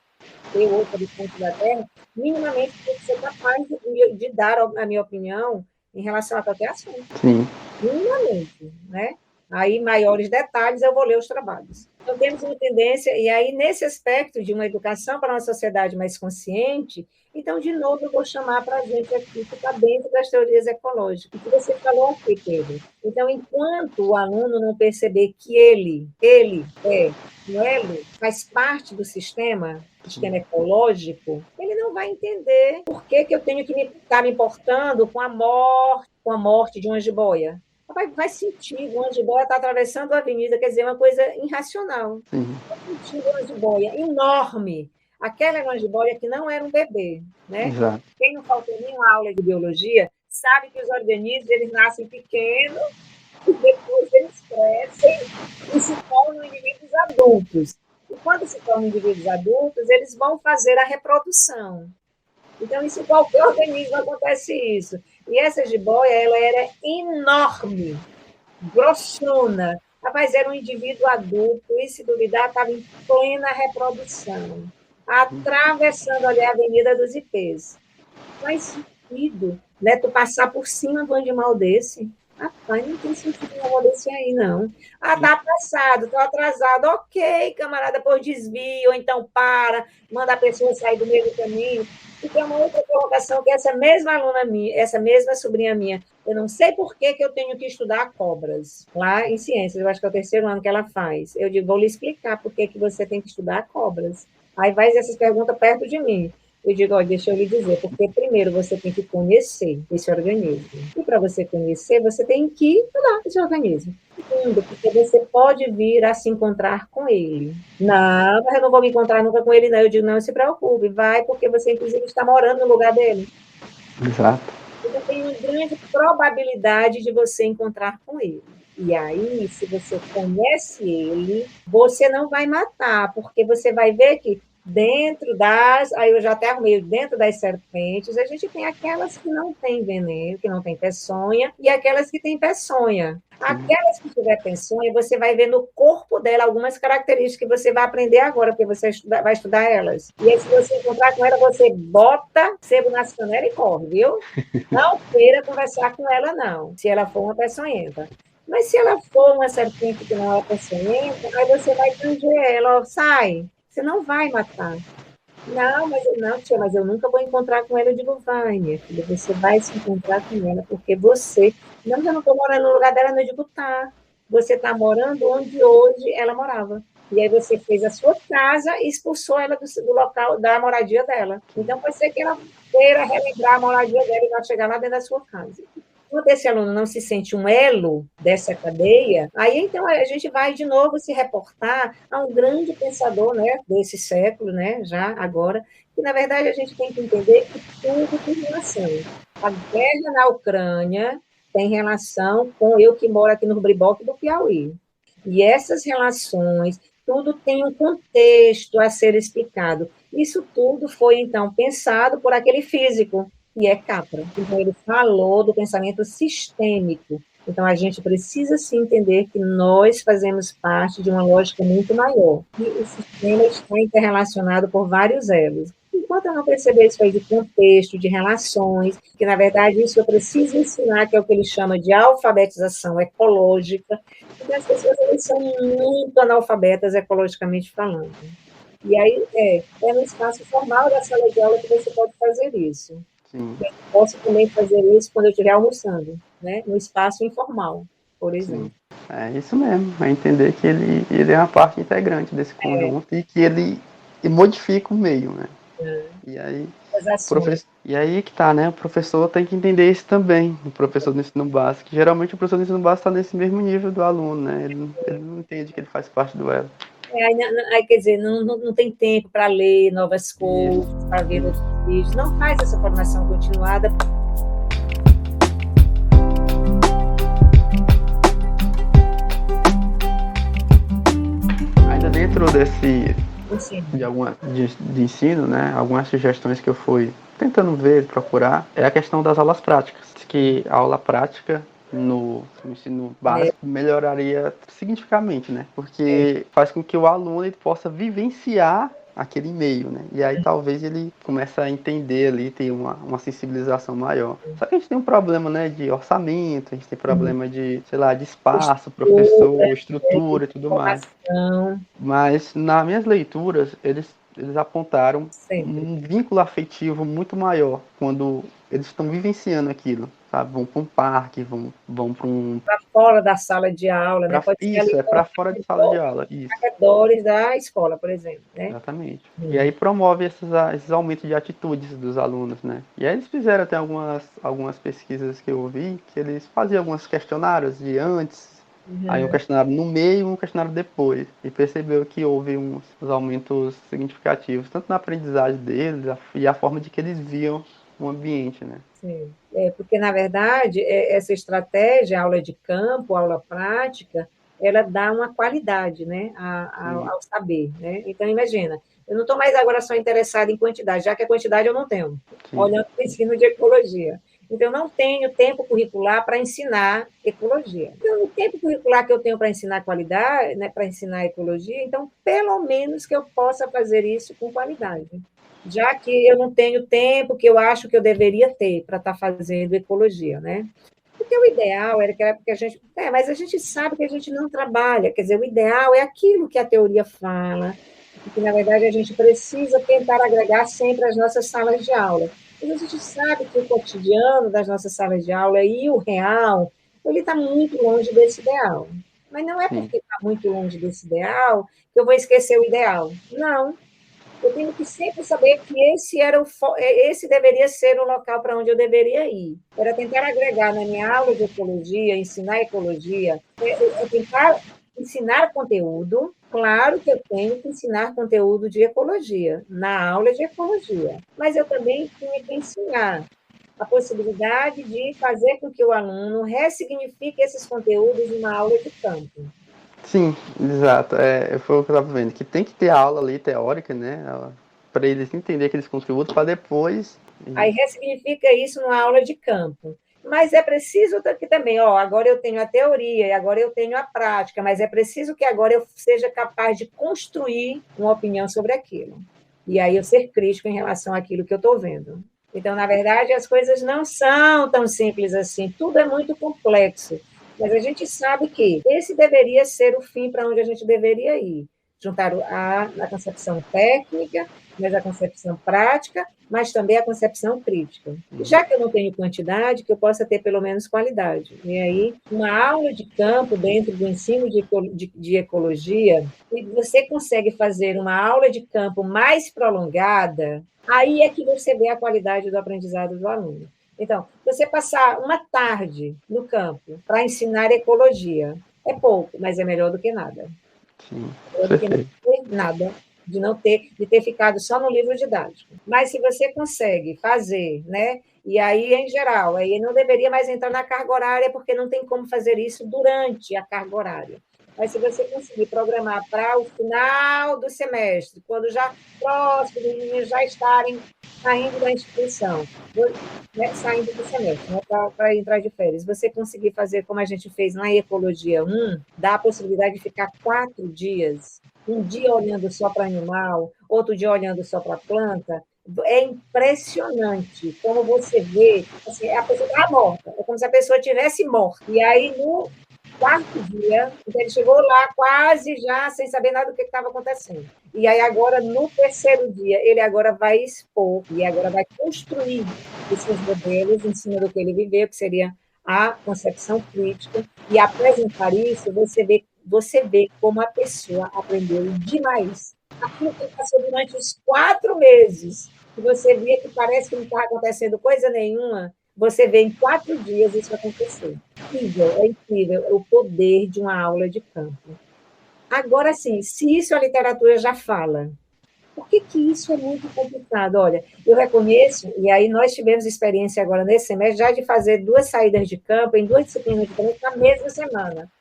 eu, outro habitante da Terra, minimamente tenho que ser capaz de dar a minha opinião em relação a qualquer assunto. Sim. Minimamente, né? Aí, maiores detalhes, eu vou ler os trabalhos. Então, temos uma tendência, e aí, nesse aspecto de uma educação para uma sociedade mais consciente, então, de novo, eu vou chamar para a gente aqui, que está dentro das teorias ecológicas, que você falou aqui, Pedro. Então, enquanto o aluno não perceber que ele é um elo, faz parte do sistema ecológico, ele não vai entender por que eu tenho que estar me importando com a morte de uma jiboia. Vai sentir, uma jiboia está atravessando a avenida, quer dizer, uma coisa irracional. Vai sentir uma jiboia enorme. Aquela era uma jiboia que não era um bebê, né? Exato. Quem não faltou nenhuma aula de biologia sabe que os organismos eles nascem pequenos e depois eles crescem e se tornam indivíduos adultos. E quando se tornam indivíduos adultos, eles vão fazer a reprodução. Então, isso em qualquer organismo acontece isso. E essa jiboia, ela era enorme, grossona. Rapaz, era um indivíduo adulto e, se duvidar, estava em plena reprodução, atravessando ali a Avenida dos Ipês. Faz sentido, né? Tu passar por cima de um animal desse. Rapaz, não tem sentido um animal desse aí, não. Tá apressado, tô atrasado. Ok, camarada, por desvio, ou então para, manda a pessoa sair do meio do caminho. E tem uma outra colocação que essa mesma aluna minha, essa mesma sobrinha minha, eu não sei por que eu tenho que estudar cobras lá em ciências, eu acho que é o 3º ano que ela faz. Eu digo, vou lhe explicar por que você tem que estudar cobras. Aí vai essas perguntas perto de mim. Eu digo, olha, deixa eu lhe dizer, porque primeiro você tem que conhecer esse organismo. E para você conhecer, você tem que estudar esse organismo. Segundo, porque você pode vir a se encontrar com ele. Não, mas eu não vou me encontrar nunca com ele, não. Eu digo, não se preocupe, vai, porque você, inclusive, está morando no lugar dele. Exato. Então, tem uma grande probabilidade de você encontrar com ele. E aí, se você conhece ele, você não vai matar, porque você vai ver que dentro das... Aí eu já até arrumei, dentro das serpentes, a gente tem aquelas que não têm veneno, que não têm peçonha, e aquelas que têm peçonha. Aquelas que tiver peçonha, você vai ver no corpo dela algumas características que você vai aprender agora, porque você vai estudar elas. E aí, se você encontrar com ela, você bota sebo nas canelas e corre, viu? Não queira conversar com ela, não, se ela for uma peçonhenta. Mas se ela for uma serpente que não é peçonhenta, aí você vai tanger ela, sai. Você não vai matar. Não, tia, mas eu nunca vou encontrar com ela. Eu digo, vai, minha filha, você vai se encontrar com ela, porque você... Não, eu não estou morando no lugar dela, não. Eu digo, tá. Você está morando onde hoje ela morava. E aí você fez a sua casa e expulsou ela do local, da moradia dela. Então, pode ser que ela queira relembrar a moradia dela e vai chegar lá dentro da sua casa. Quando esse aluno não se sente um elo dessa cadeia, aí então a gente vai de novo se reportar a um grande pensador, né, desse século, né, já agora, que na verdade a gente tem que entender que tudo tem relação. A guerra na Ucrânia tem relação com eu que moro aqui no Briboque do Piauí. E essas relações, tudo tem um contexto a ser explicado. Isso tudo foi, então, pensado por aquele físico, que é Capra. Então, ele falou do pensamento sistêmico. Então, a gente precisa se entender que nós fazemos parte de uma lógica muito maior. E o sistema está interrelacionado por vários elos. Enquanto eu não perceber isso aí de contexto, de relações, que, na verdade, isso eu preciso ensinar, que é o que ele chama de alfabetização ecológica, porque as pessoas elas são muito analfabetas ecologicamente falando. E aí é no espaço formal da sala de aula que você pode fazer isso. Sim. Eu posso também fazer isso quando eu estiver almoçando, né? No espaço informal, por exemplo. Sim. É isso mesmo, é entender que ele é uma parte integrante desse conjunto e que ele modifica o meio, né? E aí, e aí que tá, né? O professor tem que entender isso também, o professor do ensino básico. Geralmente o professor do ensino básico está nesse mesmo nível do aluno, né? Ele não entende que ele faz parte do elo. Aí, quer dizer, não tem tempo para ler novas coisas, para ver outros vídeos, não faz essa formação continuada. Ainda dentro de ensino, né? Algumas sugestões que eu fui tentando ver, procurar, é a questão das aulas práticas. Que a aula prática no ensino básico melhoraria significativamente, né? Porque faz com que o aluno ele possa vivenciar aquele meio, né? E aí talvez ele comece a entender ali, ter uma sensibilização maior. Só que a gente tem um problema, né, de orçamento, a gente tem problema de, sei lá, de espaço, professor, estrutura e tudo mais. Mas nas minhas leituras, eles apontaram um vínculo afetivo muito maior quando eles estão vivenciando aquilo, sabe? Vão para um parque, vão para um... Para fora da sala de aula, né? Pode ser isso, para fora de sala de aula. Isso. Arredores da escola, por exemplo, né? Exatamente. E aí promove esses aumentos de atitudes dos alunos, né? E aí eles fizeram até algumas pesquisas que eu vi, que eles faziam alguns questionários de antes, aí um questionário no meio e um questionário depois. E percebeu que houve uns aumentos significativos, tanto na aprendizagem deles e a forma de que eles viam o ambiente, né? Sim. Porque, na verdade, essa estratégia, aula de campo, aula prática, ela dá uma qualidade, né, ao saber, né? Então, imagina, eu não estou mais agora só interessada em quantidade, já que a quantidade eu não tenho, olhando para o ensino de ecologia. Então, eu não tenho tempo curricular para ensinar ecologia. Então, o tempo curricular que eu tenho para ensinar qualidade, né, para ensinar ecologia, então, pelo menos que eu possa fazer isso com qualidade. Já que eu não tenho tempo que eu acho que eu deveria ter para estar fazendo ecologia, né? Porque o ideal era que a gente... mas a gente sabe que a gente não trabalha, quer dizer, o ideal é aquilo que a teoria fala, e que, na verdade, a gente precisa tentar agregar sempre às nossas salas de aula. Mas a gente sabe que o cotidiano das nossas salas de aula e o real, ele está muito longe desse ideal. Mas não é porque está muito longe desse ideal que eu vou esquecer o ideal. Não. Eu tenho que sempre saber que esse deveria ser o local para onde eu deveria ir. Era tentar agregar na minha aula de ecologia, ensinar ecologia, tentar ensinar conteúdo. Claro que eu tenho que ensinar conteúdo de ecologia, na aula de ecologia, mas eu também tinha que ensinar a possibilidade de fazer com que o aluno ressignifique esses conteúdos numa aula de campo. Sim, exato. Foi o que eu estava vendo, que tem que ter aula ali teórica, né? Para eles entenderem aqueles conteúdos, para depois... Aí ressignifica isso numa aula de campo. Mas é preciso que também, agora eu tenho a teoria, e agora eu tenho a prática, mas é preciso que agora eu seja capaz de construir uma opinião sobre aquilo. E aí eu ser crítico em relação àquilo que eu estou vendo. Então, na verdade, as coisas não são tão simples assim, tudo é muito complexo. Mas a gente sabe que esse deveria ser o fim para onde a gente deveria ir. Juntar a concepção técnica mas a concepção prática, mas também a concepção crítica. Já que eu não tenho quantidade, que eu possa ter pelo menos qualidade. E aí, uma aula de campo dentro do ensino de ecologia, e você consegue fazer uma aula de campo mais prolongada, aí é que você vê a qualidade do aprendizado do aluno. Então, você passar uma tarde no campo para ensinar ecologia é pouco, mas é melhor do que nada. Sim, Melhor do que não ter nada, de ter ficado só no livro didático. Mas se você consegue fazer, né? E aí, em geral, aí não deveria mais entrar na carga horária, porque não tem como fazer isso durante a carga horária. Mas se você conseguir programar para o final do semestre, quando já próximo, os meninos já estarem saindo da instituição, né, saindo do semestre, né, para entrar de férias, você conseguir fazer como a gente fez na Ecologia 1, dá a possibilidade de ficar 4 dias, um dia olhando só para animal, outro dia olhando só para planta. É impressionante como você vê, assim, a pessoa está morta, é como se a pessoa tivesse morta. E aí, no quarto dia, então ele chegou lá quase já sem saber nada do que estava acontecendo. E aí agora, no terceiro dia, ele agora vai expor, e agora vai construir esses modelos em cima do que ele viveu, que seria a concepção crítica, e apresentar isso, você vê como a pessoa aprendeu demais. Aquilo que passou durante os 4 meses, que você via que parece que não estava acontecendo coisa nenhuma, você vê em 4 dias isso acontecer. É incrível o poder de uma aula de campo. Agora, sim, se isso a literatura já fala, por que isso é muito complicado? Olha, eu reconheço, e aí nós tivemos experiência agora nesse semestre, já de fazer 2 saídas de campo em 2 disciplinas diferentes na mesma semana.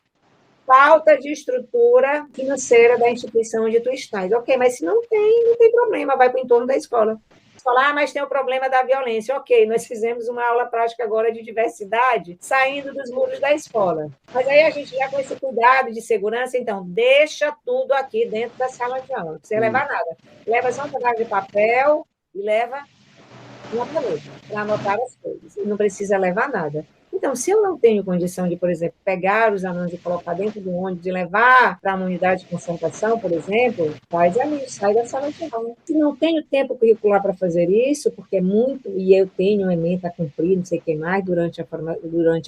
Falta de estrutura financeira da instituição onde tu estás. Ok, mas se não tem problema, vai para o entorno da escola. Falar, mas tem o problema da violência. Ok, nós fizemos uma aula prática agora de diversidade, saindo dos muros da escola. Mas aí a gente já com esse cuidado de segurança, então, deixa tudo aqui dentro da sala de aula, não precisa levar nada. Leva só um pedaço de papel e leva uma caneta para anotar as coisas. E não precisa levar nada. Então, se eu não tenho condição de, por exemplo, pegar os alunos e colocar dentro do ônibus e levar para uma unidade de concentração, por exemplo, faz ali, sai da sala de aula. Se não tenho tempo curricular para fazer isso, porque é muito, e eu tenho um ementa a cumprir, não sei o que mais, durante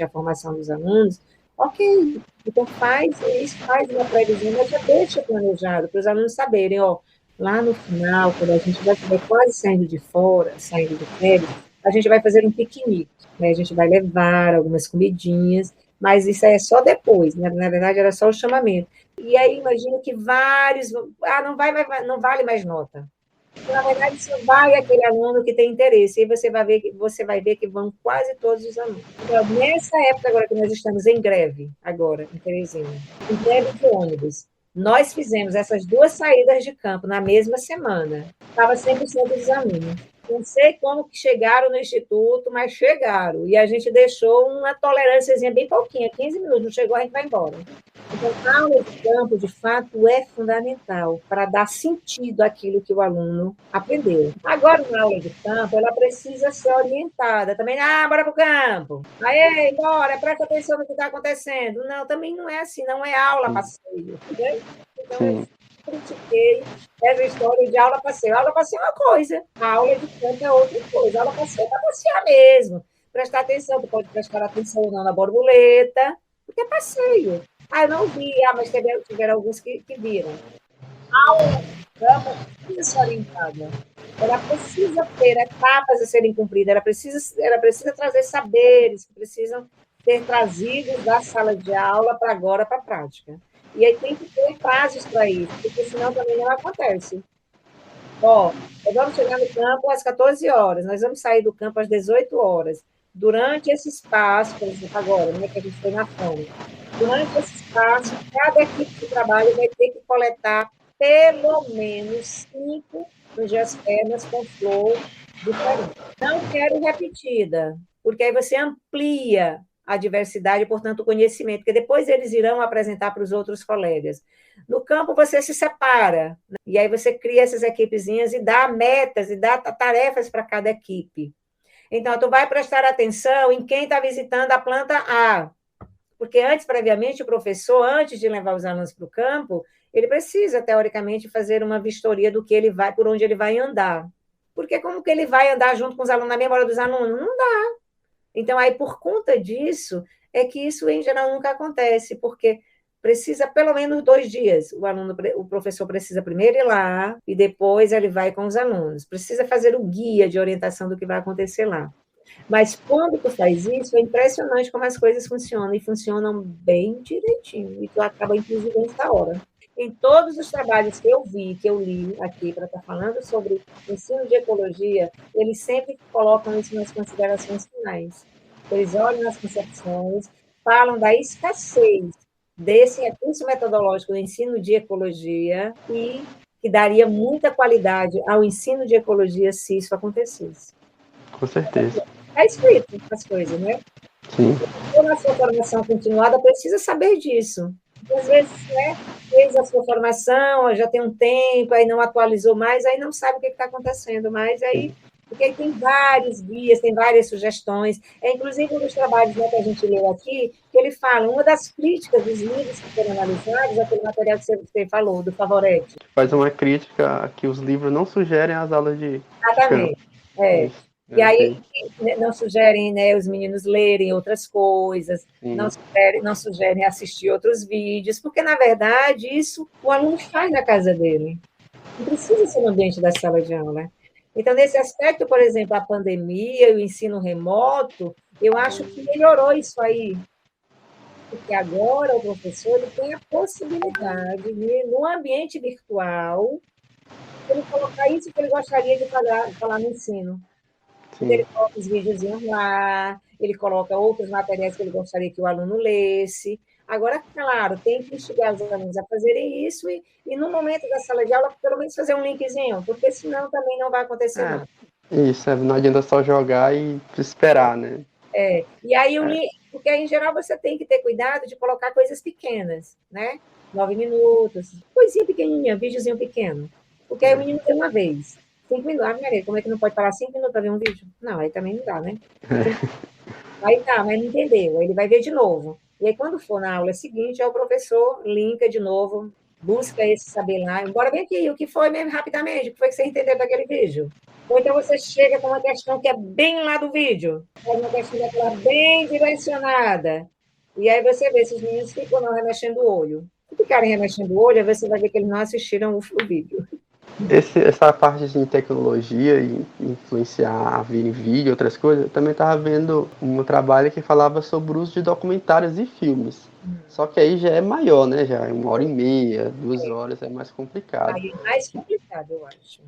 a formação dos alunos, ok, então faz isso, faz uma previsão, mas já deixa planejado para os alunos saberem, ó, lá no final, quando a gente vai estiver quase saindo de fora, saindo de férias, a gente vai fazer um piquenique, né? A gente vai levar algumas comidinhas, mas isso é só depois, né? Na verdade era só o chamamento. E aí imagino que vários, não vale mais nota. Na verdade, só vai aquele aluno que tem interesse, e você vai ver que vão quase todos os alunos. Então, nessa época agora que nós estamos em greve, agora, em Teresina, em greve de ônibus, nós fizemos essas 2 saídas de campo na mesma semana. Estava 100% dos alunos. Não sei como que chegaram no instituto, mas chegaram. E a gente deixou uma tolerânciazinha bem pouquinha, 15 minutos, não chegou, a gente vai embora. Então, a aula de campo, de fato, é fundamental para dar sentido àquilo que o aluno aprendeu. Agora, na aula de campo, ela precisa ser orientada. Também, bora para o campo. Aí, bora, presta atenção no que está acontecendo. Não, também não é assim, não é aula passeio. Entendeu? Então, eu critiquei essa história de aula passeio. Aula passeio é uma coisa, a aula de campo é outra coisa. A aula passeio é para passear mesmo. Prestar atenção, tu pode prestar atenção ou não na borboleta, porque é passeio. Eu não vi, mas tiveram alguns que viram. A aula de campo precisa ser orientada. Ela precisa ter etapas a serem cumpridas, ela precisa trazer saberes que precisam ser trazidos da sala de aula para agora, para a prática. E aí tem que ter prazos para isso, porque senão também não acontece. Nós vamos chegar no campo às 14 horas, nós vamos sair do campo às 18 horas. Durante esse espaço, por exemplo, agora, né, que a gente foi na fome, durante esse espaço, cada equipe de trabalho vai ter que coletar pelo menos 5 angiospermas com flor diferente. Não quero repetida, porque aí você amplia a diversidade, portanto, o conhecimento, porque depois eles irão apresentar para os outros colegas. No campo, você se separa, né? E aí você cria essas equipezinhas e dá metas e dá tarefas para cada equipe. Então, tu vai prestar atenção em quem está visitando a planta A, porque previamente, o professor, antes de levar os alunos para o campo, ele precisa, teoricamente, fazer uma vistoria do que ele vai, por onde ele vai andar. Porque como que ele vai andar junto com os alunos, na memória dos alunos? Não dá. Então, aí, por conta disso, é que isso, em geral, nunca acontece, porque precisa pelo menos 2 dias. O professor precisa primeiro ir lá e depois ele vai com os alunos. Precisa fazer o guia de orientação do que vai acontecer lá. Mas quando tu faz isso, é impressionante como as coisas funcionam, e funcionam bem direitinho, e tu acaba, inclusive, antes da hora. Em todos os trabalhos que eu vi, que eu li aqui para estar falando sobre ensino de ecologia, eles sempre colocam isso nas considerações finais. Eles olham as concepções, falam da escassez desse recurso metodológico do ensino de ecologia e que daria muita qualidade ao ensino de ecologia se isso acontecesse. Com certeza. Está escrito as coisas, né? Sim. Ou na sua formação continuada, precisa saber disso. Porque, às vezes, né, fez a sua formação, já tem um tempo, aí não atualizou mais, aí não sabe o que está acontecendo mais, aí, porque aí tem vários guias, tem várias sugestões, inclusive um dos trabalhos, né, que a gente leu aqui, que ele fala, uma das críticas dos livros que foram analisados, aquele material que você falou, do Favoretti. Faz uma crítica que os livros não sugerem as aulas de Exatamente. campo. Isso. E aí não sugerem, né, os meninos lerem outras coisas, não sugerem assistir outros vídeos, porque, na verdade, isso o aluno faz na casa dele. Não precisa ser no ambiente da sala de aula. Então, nesse aspecto, por exemplo, a pandemia e o ensino remoto, eu acho que melhorou isso aí. Porque agora o professor ele tem a possibilidade de, no ambiente virtual, ele colocar isso que ele gostaria de falar no ensino. Ele coloca os videozinhos lá, ele coloca outros materiais que ele gostaria que o aluno lesse. Agora, claro, tem que instigar os alunos a fazerem isso e no momento da sala de aula, pelo menos fazer um linkzinho, porque senão também não vai acontecer, não. Isso, não adianta só jogar e esperar, né? E aí, porque em geral você tem que ter cuidado de colocar coisas pequenas, né? 9 minutos, coisinha pequenininha, videozinho pequeno. Porque aí o menino tem uma vez. 5 minutos. Ah, Maria, como é que não pode parar 5 minutos para ver um vídeo? Não, aí também não dá, né? Aí tá, mas não entendeu. Aí ele vai ver de novo. E aí, quando for na aula seguinte, o professor linka de novo, busca esse saber lá. Bora ver aqui, o que foi mesmo rapidamente? O que foi que você entendeu daquele vídeo? Ou então você chega com uma questão que é bem lá do vídeo, faz uma questão daquela bem direcionada. E aí você vê se os meninos ficam não remexendo o olho. Se ficarem remexendo o olho, aí você vai ver que eles não assistiram o vídeo. Essa parte de tecnologia e influenciar a vir em vídeo e outras coisas, eu também estava vendo um trabalho que falava sobre o uso de documentários e filmes. Só que aí já é maior, né? Já é 1h30, 2 horas, é mais complicado. Aí é mais complicado, eu acho.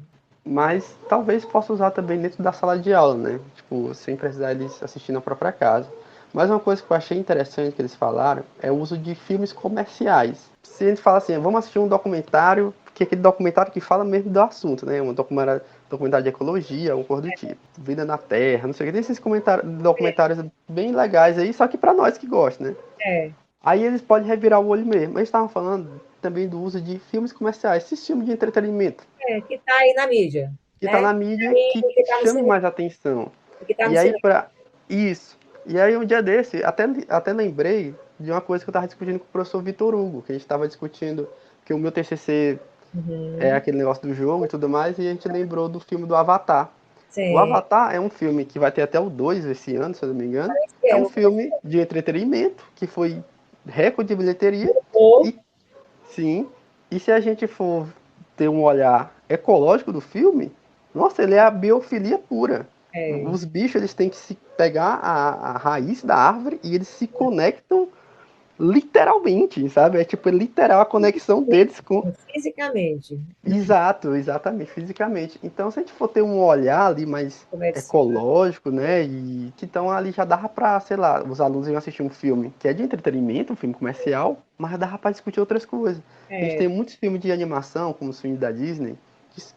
Mas talvez possa usar também dentro da sala de aula, né? Tipo, sem precisar eles assistir na própria casa. Mas uma coisa que eu achei interessante que eles falaram é o uso de filmes comerciais. Se a gente fala assim, vamos assistir um documentário, que é aquele documentário que fala mesmo do assunto, né? Um documentário de ecologia, um cor do tipo. Vida na Terra, não sei o que. Tem esses documentários bem legais aí, só que pra nós que gostam, né? Aí eles podem revirar o olho mesmo. Eles estavam falando também do uso de filmes comerciais, esses filmes de entretenimento. Que tá aí na mídia. Que tá na mídia, que tá chame mais atenção. Tá e aí, isso. E aí, um dia desse, até lembrei de uma coisa que eu estava discutindo com o professor Vitor Hugo, que a gente estava discutindo que o meu TCC é aquele negócio do jogo e tudo mais, e a gente lembrou do filme do Avatar. Sim. O Avatar é um filme que vai ter até o 2 esse ano, se eu não me engano. É um filme de entretenimento, que foi recorde de bilheteria. E se a gente for ter um olhar ecológico do filme, nossa, ele é a biofilia pura. Os bichos, eles têm que se pegar a raiz da árvore e eles se conectam literalmente, sabe? É tipo literal a conexão deles com... Fisicamente. Exatamente, fisicamente. Então, se a gente for ter um olhar ali mais ecológico, né? E então ali já dava pra, sei lá, os alunos iam assistir um filme que é de entretenimento, um filme comercial, mas dava pra discutir outras coisas. A gente tem muitos filmes de animação, como os filmes da Disney,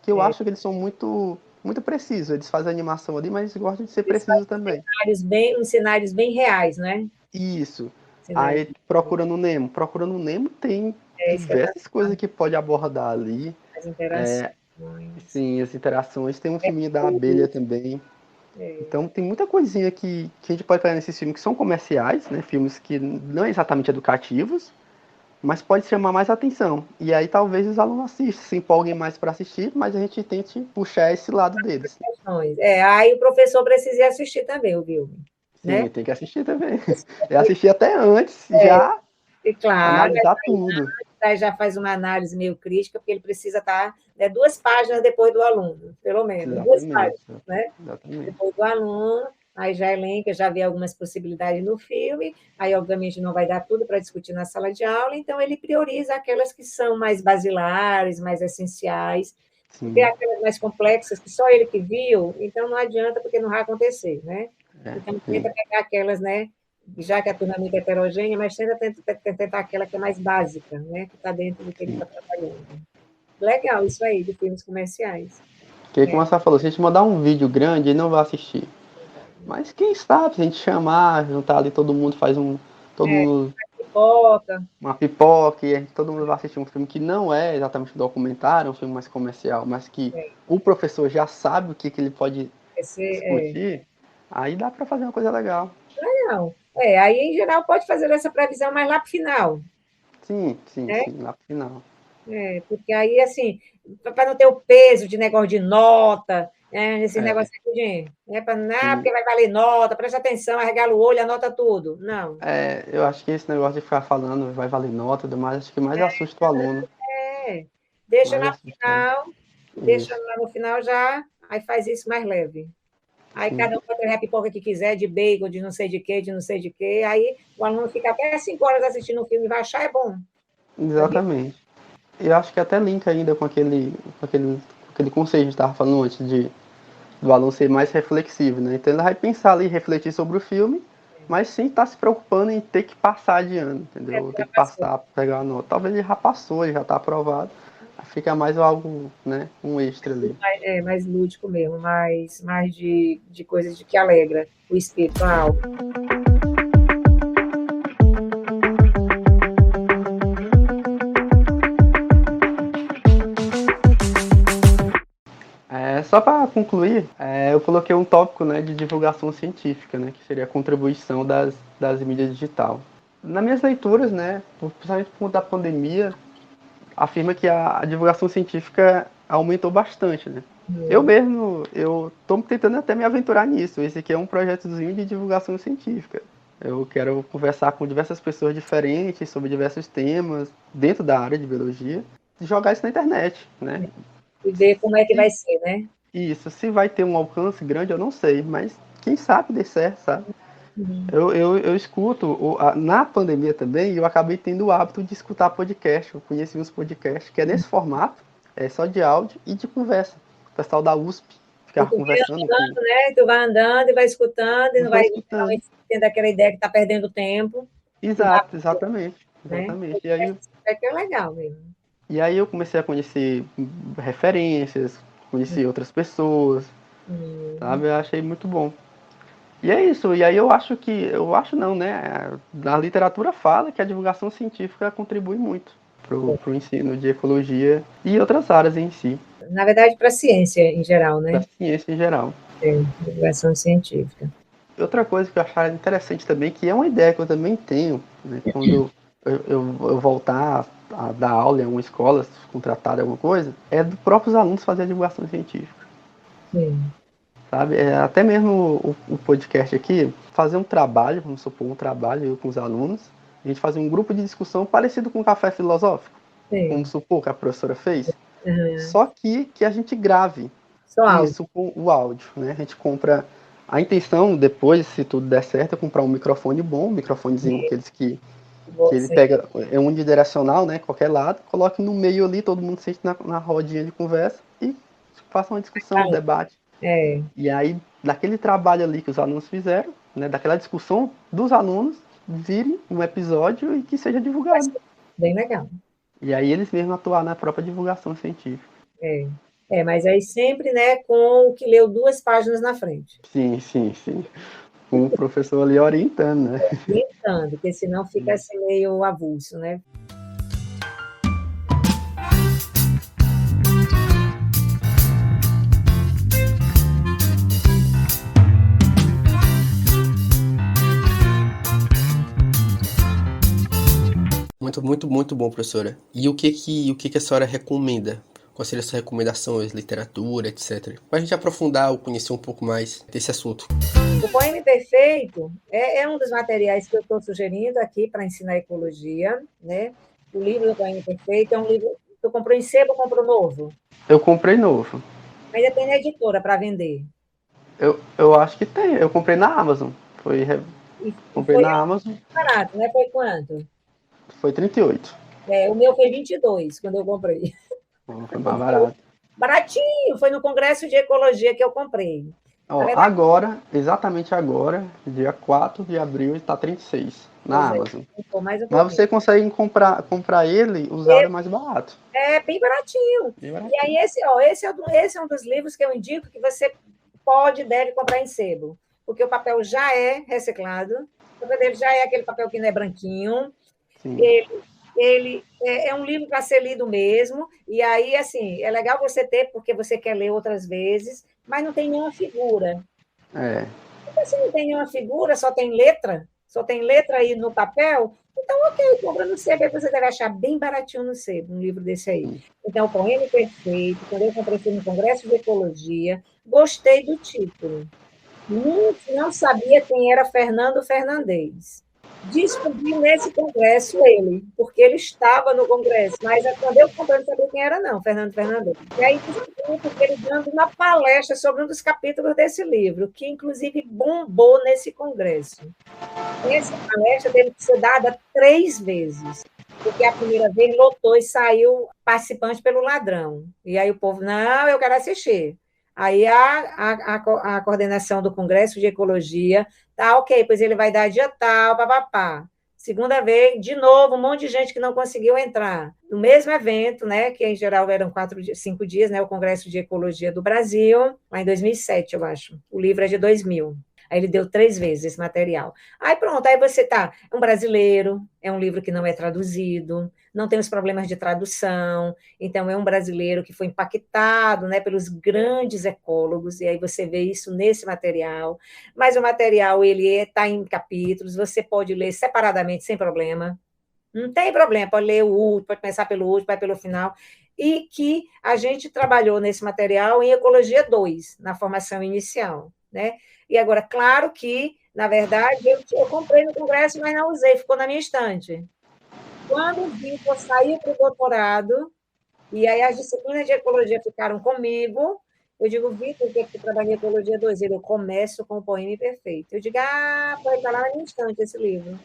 que eu acho que eles são muito precisos. Eles fazem animação ali, mas gostam de ser precisos também. Uns cenários bem reais, né? Isso. Aí, Procurando Nemo tem diversas coisas que pode abordar ali. As interações. Sim, as interações. Tem um filminho da abelha também. Então, tem muita coisinha que a gente pode pegar nesses filmes que são comerciais, né? Filmes que não é exatamente educativos, mas pode chamar mais atenção. E aí talvez os alunos assistam, se empolguem mais para assistir, mas a gente tente puxar esse lado deles. Aí o professor precisa ir assistir também o filme, Sim, né? tem que assistir também. Eu assisti até antes, já E claro, analisar tudo. aí já faz uma análise meio crítica, porque ele precisa estar 2 páginas depois do aluno, pelo menos. 2 Exatamente. páginas, né? Exatamente. Depois do aluno, aí já elenca, já vê algumas possibilidades no filme, aí obviamente não vai dar tudo para discutir na sala de aula, então ele prioriza aquelas que são mais basilares, mais essenciais, porque Sim. aquelas mais complexas que só ele que viu, então não adianta, porque não vai acontecer, né? É, Então sim. tenta pegar aquelas, né? Já que a turma é muito heterogênea, mas tenta tentar aquela que é mais básica, né? Que está dentro do que ele está trabalhando. Legal isso aí, de filmes comerciais. Porque, como você falou, se a gente mandar um vídeo grande, ele não vai assistir. Mas quem sabe, se a gente chamar, juntar ali todo mundo, todo mundo Pipoca. uma pipoca, e todo mundo vai assistir um filme que não é exatamente um documentário, um filme mais comercial, mas que o professor já sabe o que ele pode discutir, aí dá para fazer uma coisa legal. Legal. Aí, em geral, pode fazer essa previsão mais lá para o final. Sim, lá pro final. Porque aí, assim, para não ter o peso de negócio de nota, esse negócio de porque vai valer nota, presta atenção, arregala o olho, anota tudo. Não. Eu acho que esse negócio de ficar falando vai valer nota e tudo mais, acho que mais assusta o aluno. Deixa lá no final, deixa lá no final já, aí faz isso mais leve. Aí cada um pode ter a pipoca que quiser, de bacon, de não sei de quê, aí o aluno fica até 5 horas assistindo o filme e vai achar bom. Exatamente. Eu acho que até linka ainda com aquele conceito que a gente estava falando antes, do aluno ser mais reflexivo, né? Então ele vai pensar ali, refletir sobre o filme, mas sem estar se preocupando em ter que passar de ano, entendeu? Ter que passar, pegar a nota. Talvez ele já passou, ele já está aprovado. Fica mais algo, né? Um extra ali. Mais lúdico mesmo, mais de coisas que alegra o espírito, a alma. Só para concluir, eu coloquei um tópico, né, de divulgação científica, né, que seria a contribuição das mídias digitais. Nas minhas leituras, né, principalmente por conta da pandemia, afirma que a divulgação científica aumentou bastante, né? Eu mesmo, eu estou tentando até me aventurar nisso. Esse aqui é um projetozinho de divulgação científica. Eu quero conversar com diversas pessoas diferentes sobre diversos temas dentro da área de biologia e jogar isso na internet, né? E ver como é que vai ser, né? Isso, se vai ter um alcance grande, eu não sei, mas quem sabe dê certo, sabe? Eu escuto, na pandemia também, eu acabei tendo o hábito de escutar podcast. Eu conheci uns podcasts que é nesse formato, só de áudio e de conversa. O pessoal da USP ficava conversando. Né? Tu vai andando e vai escutando, e não vai tendo aquela ideia que está perdendo tempo. Exatamente. E aí, que é legal mesmo. E aí eu comecei a conhecer referências, conhecer outras pessoas, sabe? Eu achei muito bom. E é isso, e aí eu acho não, né? A literatura fala que a divulgação científica contribui muito para o ensino de ecologia e outras áreas em si. Na verdade, para a ciência em geral, né? Para a ciência em geral. Divulgação científica. Outra coisa que eu achava interessante também, que é uma ideia que eu também tenho, né? Quando eu voltar a dar aula em alguma escola, contratar alguma coisa, é dos próprios alunos fazer a divulgação científica. Sabe? Até mesmo o podcast aqui, fazer um trabalho, vamos supor, um trabalho com os alunos, a gente fazer um grupo de discussão parecido com o café filosófico, vamos supor que a professora fez, só que a gente grave isso com o áudio, né? A gente compra, a intenção depois, se tudo der certo, é comprar um microfone bom, um microfonezinho aqueles que ele pega, é unidirecional, né? Qualquer lado, coloque no meio ali, todo mundo sente na rodinha de conversa e faça uma discussão, um debate. E aí, daquele trabalho ali que os alunos fizeram, né, daquela discussão dos alunos, vire um episódio e que seja divulgado. Bem legal. E aí eles mesmos atuar na própria divulgação científica. Mas aí sempre, né, com o que leu 2 páginas na frente. Sim. Com o professor ali orientando, né? Orientando, porque senão fica assim meio avulso, né? Uma Muito, muito, muito bom, professora. E o que que a senhora recomenda? Qual seria a sua recomendação, literatura, etc. Para a gente aprofundar ou conhecer um pouco mais desse assunto. O Poema Perfeito é um dos materiais que eu estou sugerindo aqui para ensinar ecologia, né? O livro do Poema Perfeito é um livro que eu comprei em sebo ou comprou novo? Eu comprei novo. Ainda tem na editora para vender. Eu acho que tem. Eu comprei na Amazon. E Comprei foi na Amazon. barato, né? Foi quanto? Foi 38. O meu foi 22 quando eu comprei. Foi mais barato. Baratinho, foi no Congresso de Ecologia que eu comprei. Na Ó, verdade, agora, exatamente agora, dia 4 de abril, está 36 na Amazon. mais um Mas pouquinho. você consegue comprar ele usado mais barato. É bem baratinho. Bem E baratinho. aí, esse é um dos livros que eu indico que você deve comprar em sebo, porque o papel já é reciclado, o papel dele já é aquele papel que não é branquinho, Sim. ele é um livro para ser lido mesmo, e aí, assim, é legal você ter, porque você quer ler outras vezes, mas não tem nenhuma figura. É. Porque se não tem nenhuma figura, só tem letra aí no papel, então, ok, compra no sebo, aí você deve achar bem baratinho no sebo, um livro desse aí. Então, o Poema Perfeito, quando eu comprei no Congresso de Ecologia, gostei do título. Não sabia quem era Fernando Fernandes. Descobri nesse congresso ele, porque ele estava no congresso, mas quando eu comprei, não sabia quem era, não, Fernando Fernandes. E aí, ele dando uma palestra sobre um dos capítulos desse livro, que inclusive bombou nesse congresso. Essa palestra teve que ser dada 3 vezes, porque a primeira vez lotou e saiu participante pelo ladrão. E aí o povo, não, eu quero assistir. Aí a coordenação do Congresso de Ecologia, tá, ok, pois ele vai dar dia tal, papapá. Segunda vez, de novo, um monte de gente que não conseguiu entrar. No mesmo evento, né, que em geral eram 5 dias, né, o Congresso de Ecologia do Brasil, lá em 2007, eu acho. O livro é de 2000. Aí ele deu 3 vezes esse material. Aí pronto, aí você tá, é um brasileiro, é um livro que não é traduzido, não tem os problemas de tradução, então é um brasileiro que foi impactado, né, pelos grandes ecólogos, e aí você vê isso nesse material, mas o material ele está em capítulos, você pode ler separadamente sem problema, não tem problema, pode ler o último, pode começar pelo último, vai pelo final, e que a gente trabalhou nesse material em Ecologia 2, na formação inicial, né? E agora, claro que, na verdade, eu comprei no congresso, mas não usei, ficou na minha estante. Quando o Vitor saiu para o doutorado, e aí as disciplinas de ecologia ficaram comigo, eu digo, Vitor, o que é que tu trabalha em Ecologia 2? Eu começo com o Poema Perfeito. Eu digo, vai estar lá na minha estante esse livro.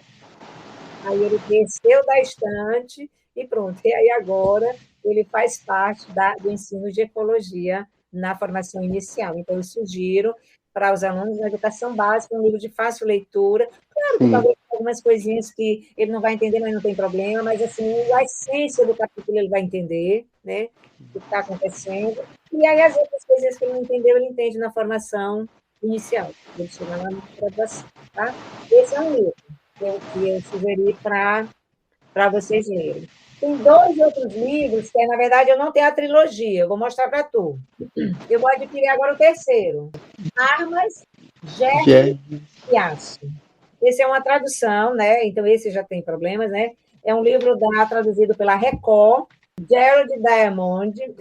Aí ele desceu da estante e pronto. E aí agora ele faz parte do ensino de ecologia na formação inicial. Então, eu sugiro para os alunos da educação básica um livro de fácil leitura. Claro que talvez algumas coisinhas que ele não vai entender, mas não tem problema, mas assim, a essência do capítulo ele vai entender, né? O que está acontecendo. E aí as outras coisinhas que ele não entendeu, ele entende na formação inicial. Ele chega lá na graduação, tá? Esse é um livro que eu sugeri para vocês lerem. Tem 2 outros livros que, na verdade, eu não tenho a trilogia, eu vou mostrar para tu. Eu vou adquirir agora o terceiro. Armas, Germes e Aço. Esse é uma tradução, né? Então, esse já tem problemas, né? É um livro traduzido pela Record, Gerald Diamond.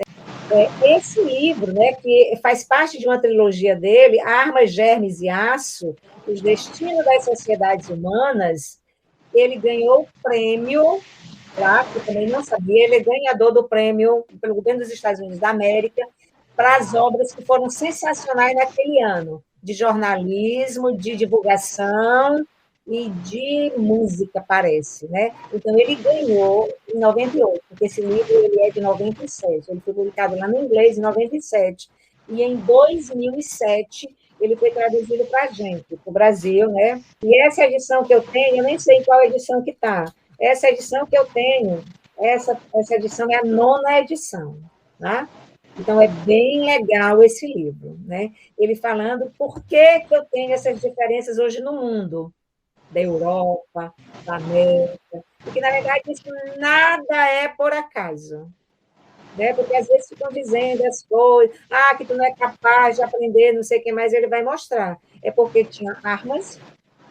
Esse livro, né, que faz parte de uma trilogia dele, Armas, Germes e Aço, Os Destinos das Sociedades Humanas, ele ganhou o prêmio, lá, que eu também não sabia, ele é ganhador do prêmio pelo governo dos Estados Unidos da América para as obras que foram sensacionais naquele ano, de jornalismo, de divulgação e de música, parece, né? Então, ele ganhou em 98, porque esse livro ele é de 97, ele foi publicado lá no inglês em 97, e em 2007 ele foi traduzido para a gente, para o Brasil, né? E essa edição que eu tenho, eu nem sei qual edição que está, essa edição que eu tenho, essa edição é a 9ª edição, tá? Então, é bem legal esse livro, né? Ele falando por que eu tenho essas diferenças hoje no mundo, da Europa, da América, porque, na verdade, isso nada é por acaso, né? Porque, às vezes, ficam dizendo as coisas, que tu não é capaz de aprender, não sei o que mais, ele vai mostrar. É porque tinha armas,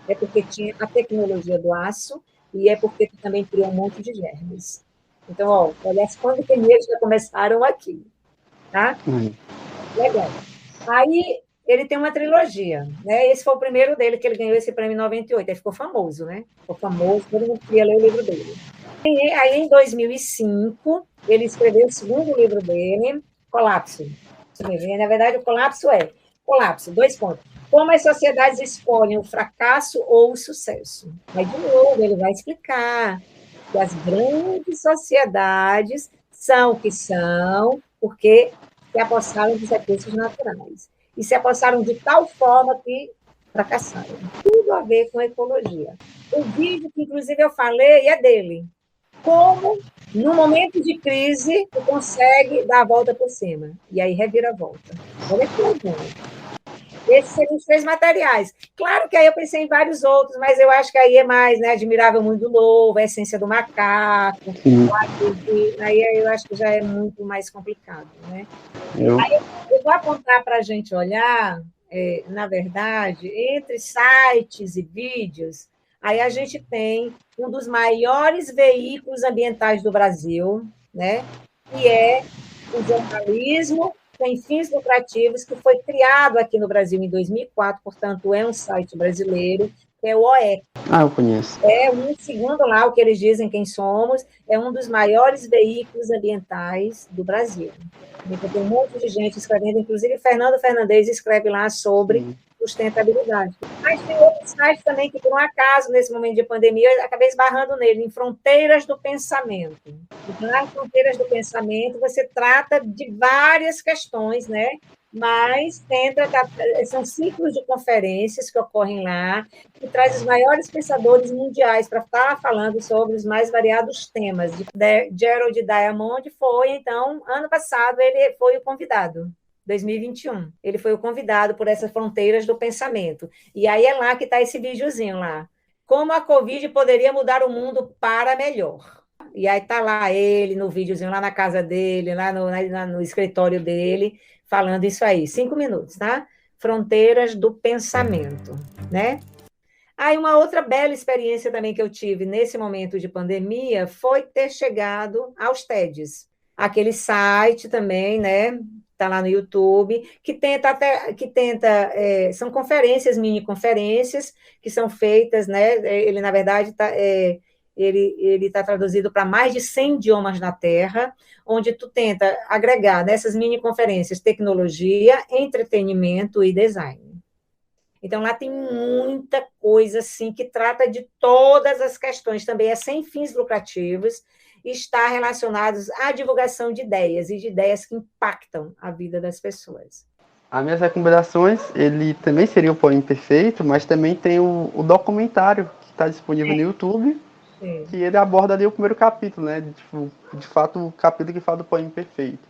é porque tinha a tecnologia do aço, e é porque tu também criou um monte de germes. Então, ó, olha as pandemias já começaram aqui, tá? Legal. Aí ele tem uma trilogia, né? Esse foi o primeiro dele, que ele ganhou esse prêmio em 98. Aí ficou famoso, né? Ficou famoso, todo mundo queria ler o livro dele. Aí, em 2005, ele escreveu o segundo livro dele, Colapso. Na verdade, o colapso, 2 pontos. Como as sociedades escolhem o fracasso ou o sucesso. Aí, de novo, ele vai explicar que as grandes sociedades são o que são, porque se apossaram dos recursos naturais. E se apossaram de tal forma que fracassaram. Tudo a ver com ecologia. O vídeo que, inclusive, eu falei é dele. Como, no momento de crise, tu consegue dar a volta por cima. E aí revira a volta. Olha que legal. Esses seriam os 3 materiais. Claro que aí eu pensei em vários outros, mas eu acho que aí é mais, né? Admirável Mundo Novo, A Essência do Macaco. Aí eu acho que já é muito mais complicado, né? Aí eu vou apontar para a gente olhar, na verdade, entre sites e vídeos, aí a gente tem um dos maiores veículos ambientais do Brasil, né? Que é o jornalismo sem fins lucrativos, que foi criado aqui no Brasil em 2004, portanto, é um site brasileiro, que é o OEC. Eu conheço. Segundo lá o que eles dizem, quem somos, é um dos maiores veículos ambientais do Brasil. Tem um monte de gente escrevendo, inclusive Fernando Fernandes escreve lá sobre sustentabilidade. Mas tem outros sites também que, por um acaso, nesse momento de pandemia, eu acabei esbarrando nele, em Fronteiras do Pensamento. Então, nas Fronteiras do Pensamento, você trata de várias questões, né? Mas são ciclos de conferências que ocorrem lá, que traz os maiores pensadores mundiais para estar falando sobre os mais variados temas. Gerald Diamond foi, então, ano passado, ele foi o convidado. 2021. Ele foi o convidado por essas Fronteiras do Pensamento. E aí é lá que está esse videozinho lá. Como a Covid poderia mudar o mundo para melhor. E aí está lá ele no videozinho, lá na casa dele, lá no escritório dele, falando isso aí. 5 minutos, tá? Fronteiras do Pensamento, né? Aí uma outra bela experiência também que eu tive nesse momento de pandemia foi ter chegado aos TEDs. Aquele site também, né? Está lá no YouTube, são conferências, mini conferências, que são feitas, né? Ele, na verdade, ele está traduzido para mais de 100 idiomas na Terra, onde tu tenta agregar nessas mini conferências tecnologia, entretenimento e design. Então, lá tem muita coisa assim que trata de todas as questões, também é sem fins lucrativos, está relacionados à divulgação de ideias e de ideias que impactam a vida das pessoas. As minhas recomendações, ele também seria o Poema Imperfeito, mas também tem o documentário que está disponível no YouTube, que ele aborda ali o primeiro capítulo, né? De fato, o capítulo que fala do Poema Imperfeito.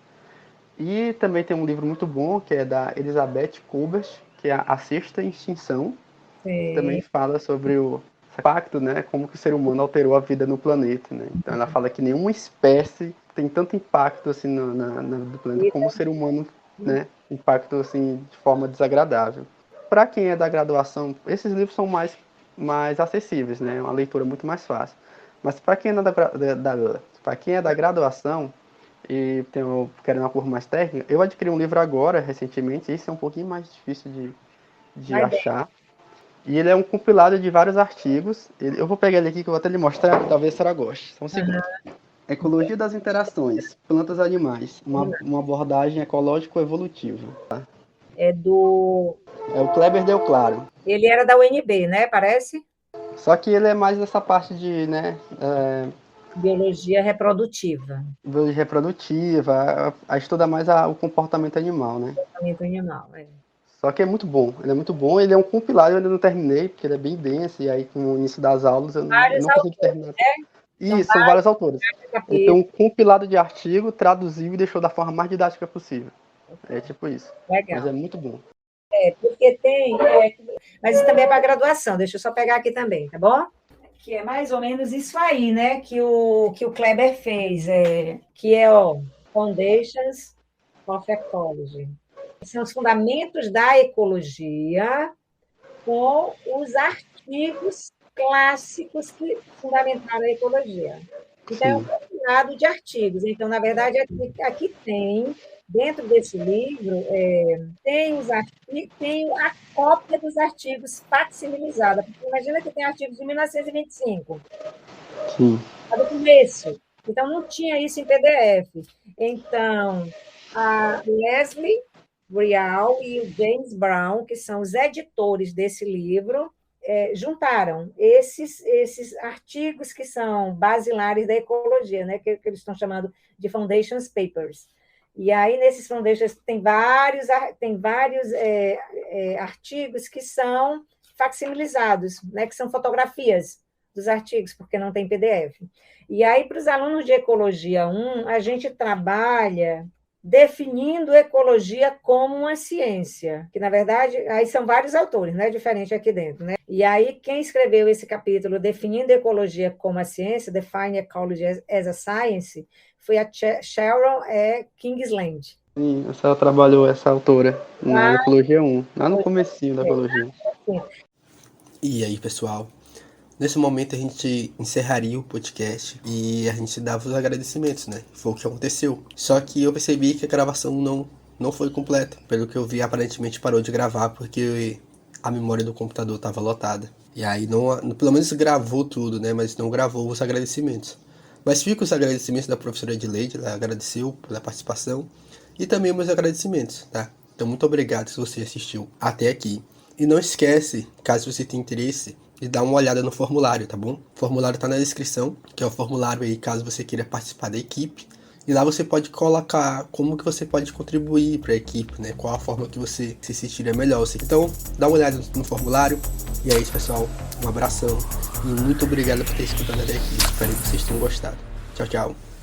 E também tem um livro muito bom, que é da Elizabeth Kubert, que é A Sexta Extinção. Também fala sobre o impacto, né? Como que o ser humano alterou a vida no planeta, né? Então ela fala que nenhuma espécie tem tanto impacto assim no planeta como o ser humano, né? Impacto assim de forma desagradável. Para quem é da graduação, esses livros são mais acessíveis, né? Uma leitura muito mais fácil. Mas para quem é da graduação e querendo uma curva mais técnica, eu adquiri um livro agora, recentemente, esse é um pouquinho mais difícil de achar. E ele é um compilado de vários artigos. Eu vou pegar ele aqui que eu vou até lhe mostrar, talvez a senhora goste. Só um segundo. Ecologia das interações, plantas e animais, uma abordagem ecológico-evolutiva. Tá? É o Kleber Del Claro. Ele era da UNB, né? Parece? Só que ele é mais dessa parte de, né? Biologia reprodutiva. Biologia reprodutiva, estuda mais o comportamento animal, né? Comportamento animal, Só que é muito bom, ele é um compilado, eu ainda não terminei, porque ele é bem denso, e aí com o início das aulas eu não consegui terminar. Né? Isso, são vários autores. Ele tem um compilado de artigo, traduziu e deixou da forma mais didática possível. É tipo isso. Legal. Mas é muito bom. Porque tem... mas isso também é para graduação, deixa eu só pegar aqui também, tá bom? Que é mais ou menos isso aí, né? Que o Kleber fez, que é Foundations of Ecology. São os fundamentos da ecologia com os artigos clássicos que fundamentaram a ecologia. Então, é um compilado de artigos. Então, na verdade, aqui tem, dentro desse livro, tem a cópia dos artigos facsimilizada. Porque imagina que tem artigos de 1925. Sim. Do começo. Então, não tinha isso em PDF. Então, a Leslie Brial e o James Brown, que são os editores desse livro, juntaram esses artigos que são basilares da ecologia, né, que eles estão chamando de Foundations Papers. E aí, nesses Foundations, tem vários artigos que são facsimilizados, né, que são fotografias dos artigos, porque não tem PDF. E aí, para os alunos de Ecologia 1, a gente trabalha definindo ecologia como uma ciência, que, na verdade, aí são vários autores, né, diferente aqui dentro, né? E aí, quem escreveu esse capítulo, Definindo Ecologia como a Ciência, Define Ecology as a Science, foi a Sharon Kingsland. Sim, ela trabalhou, essa autora, na Ecologia 1, lá no comecinho da Ecologia. E aí, pessoal? Nesse momento a gente encerraria o podcast e a gente dava os agradecimentos, né? Foi o que aconteceu. Só que eu percebi que a gravação não foi completa. Pelo que eu vi, aparentemente parou de gravar porque a memória do computador estava lotada. E aí, pelo menos gravou tudo, né? Mas não gravou os agradecimentos. Mas fica os agradecimentos da professora Edileide, ela agradeceu pela participação. E também meus agradecimentos, tá? Então, muito obrigado se você assistiu até aqui. E não esquece, caso você tenha interesse, de dar uma olhada no formulário, tá bom? O formulário tá na descrição, que é o formulário aí caso você queira participar da equipe. E lá você pode colocar como que você pode contribuir para a equipe, né? Qual a forma que você se sentiria melhor. Então, dá uma olhada no formulário. E é isso, pessoal. Um abração. E muito obrigado por ter escutado até aqui. Espero que vocês tenham gostado. Tchau, tchau.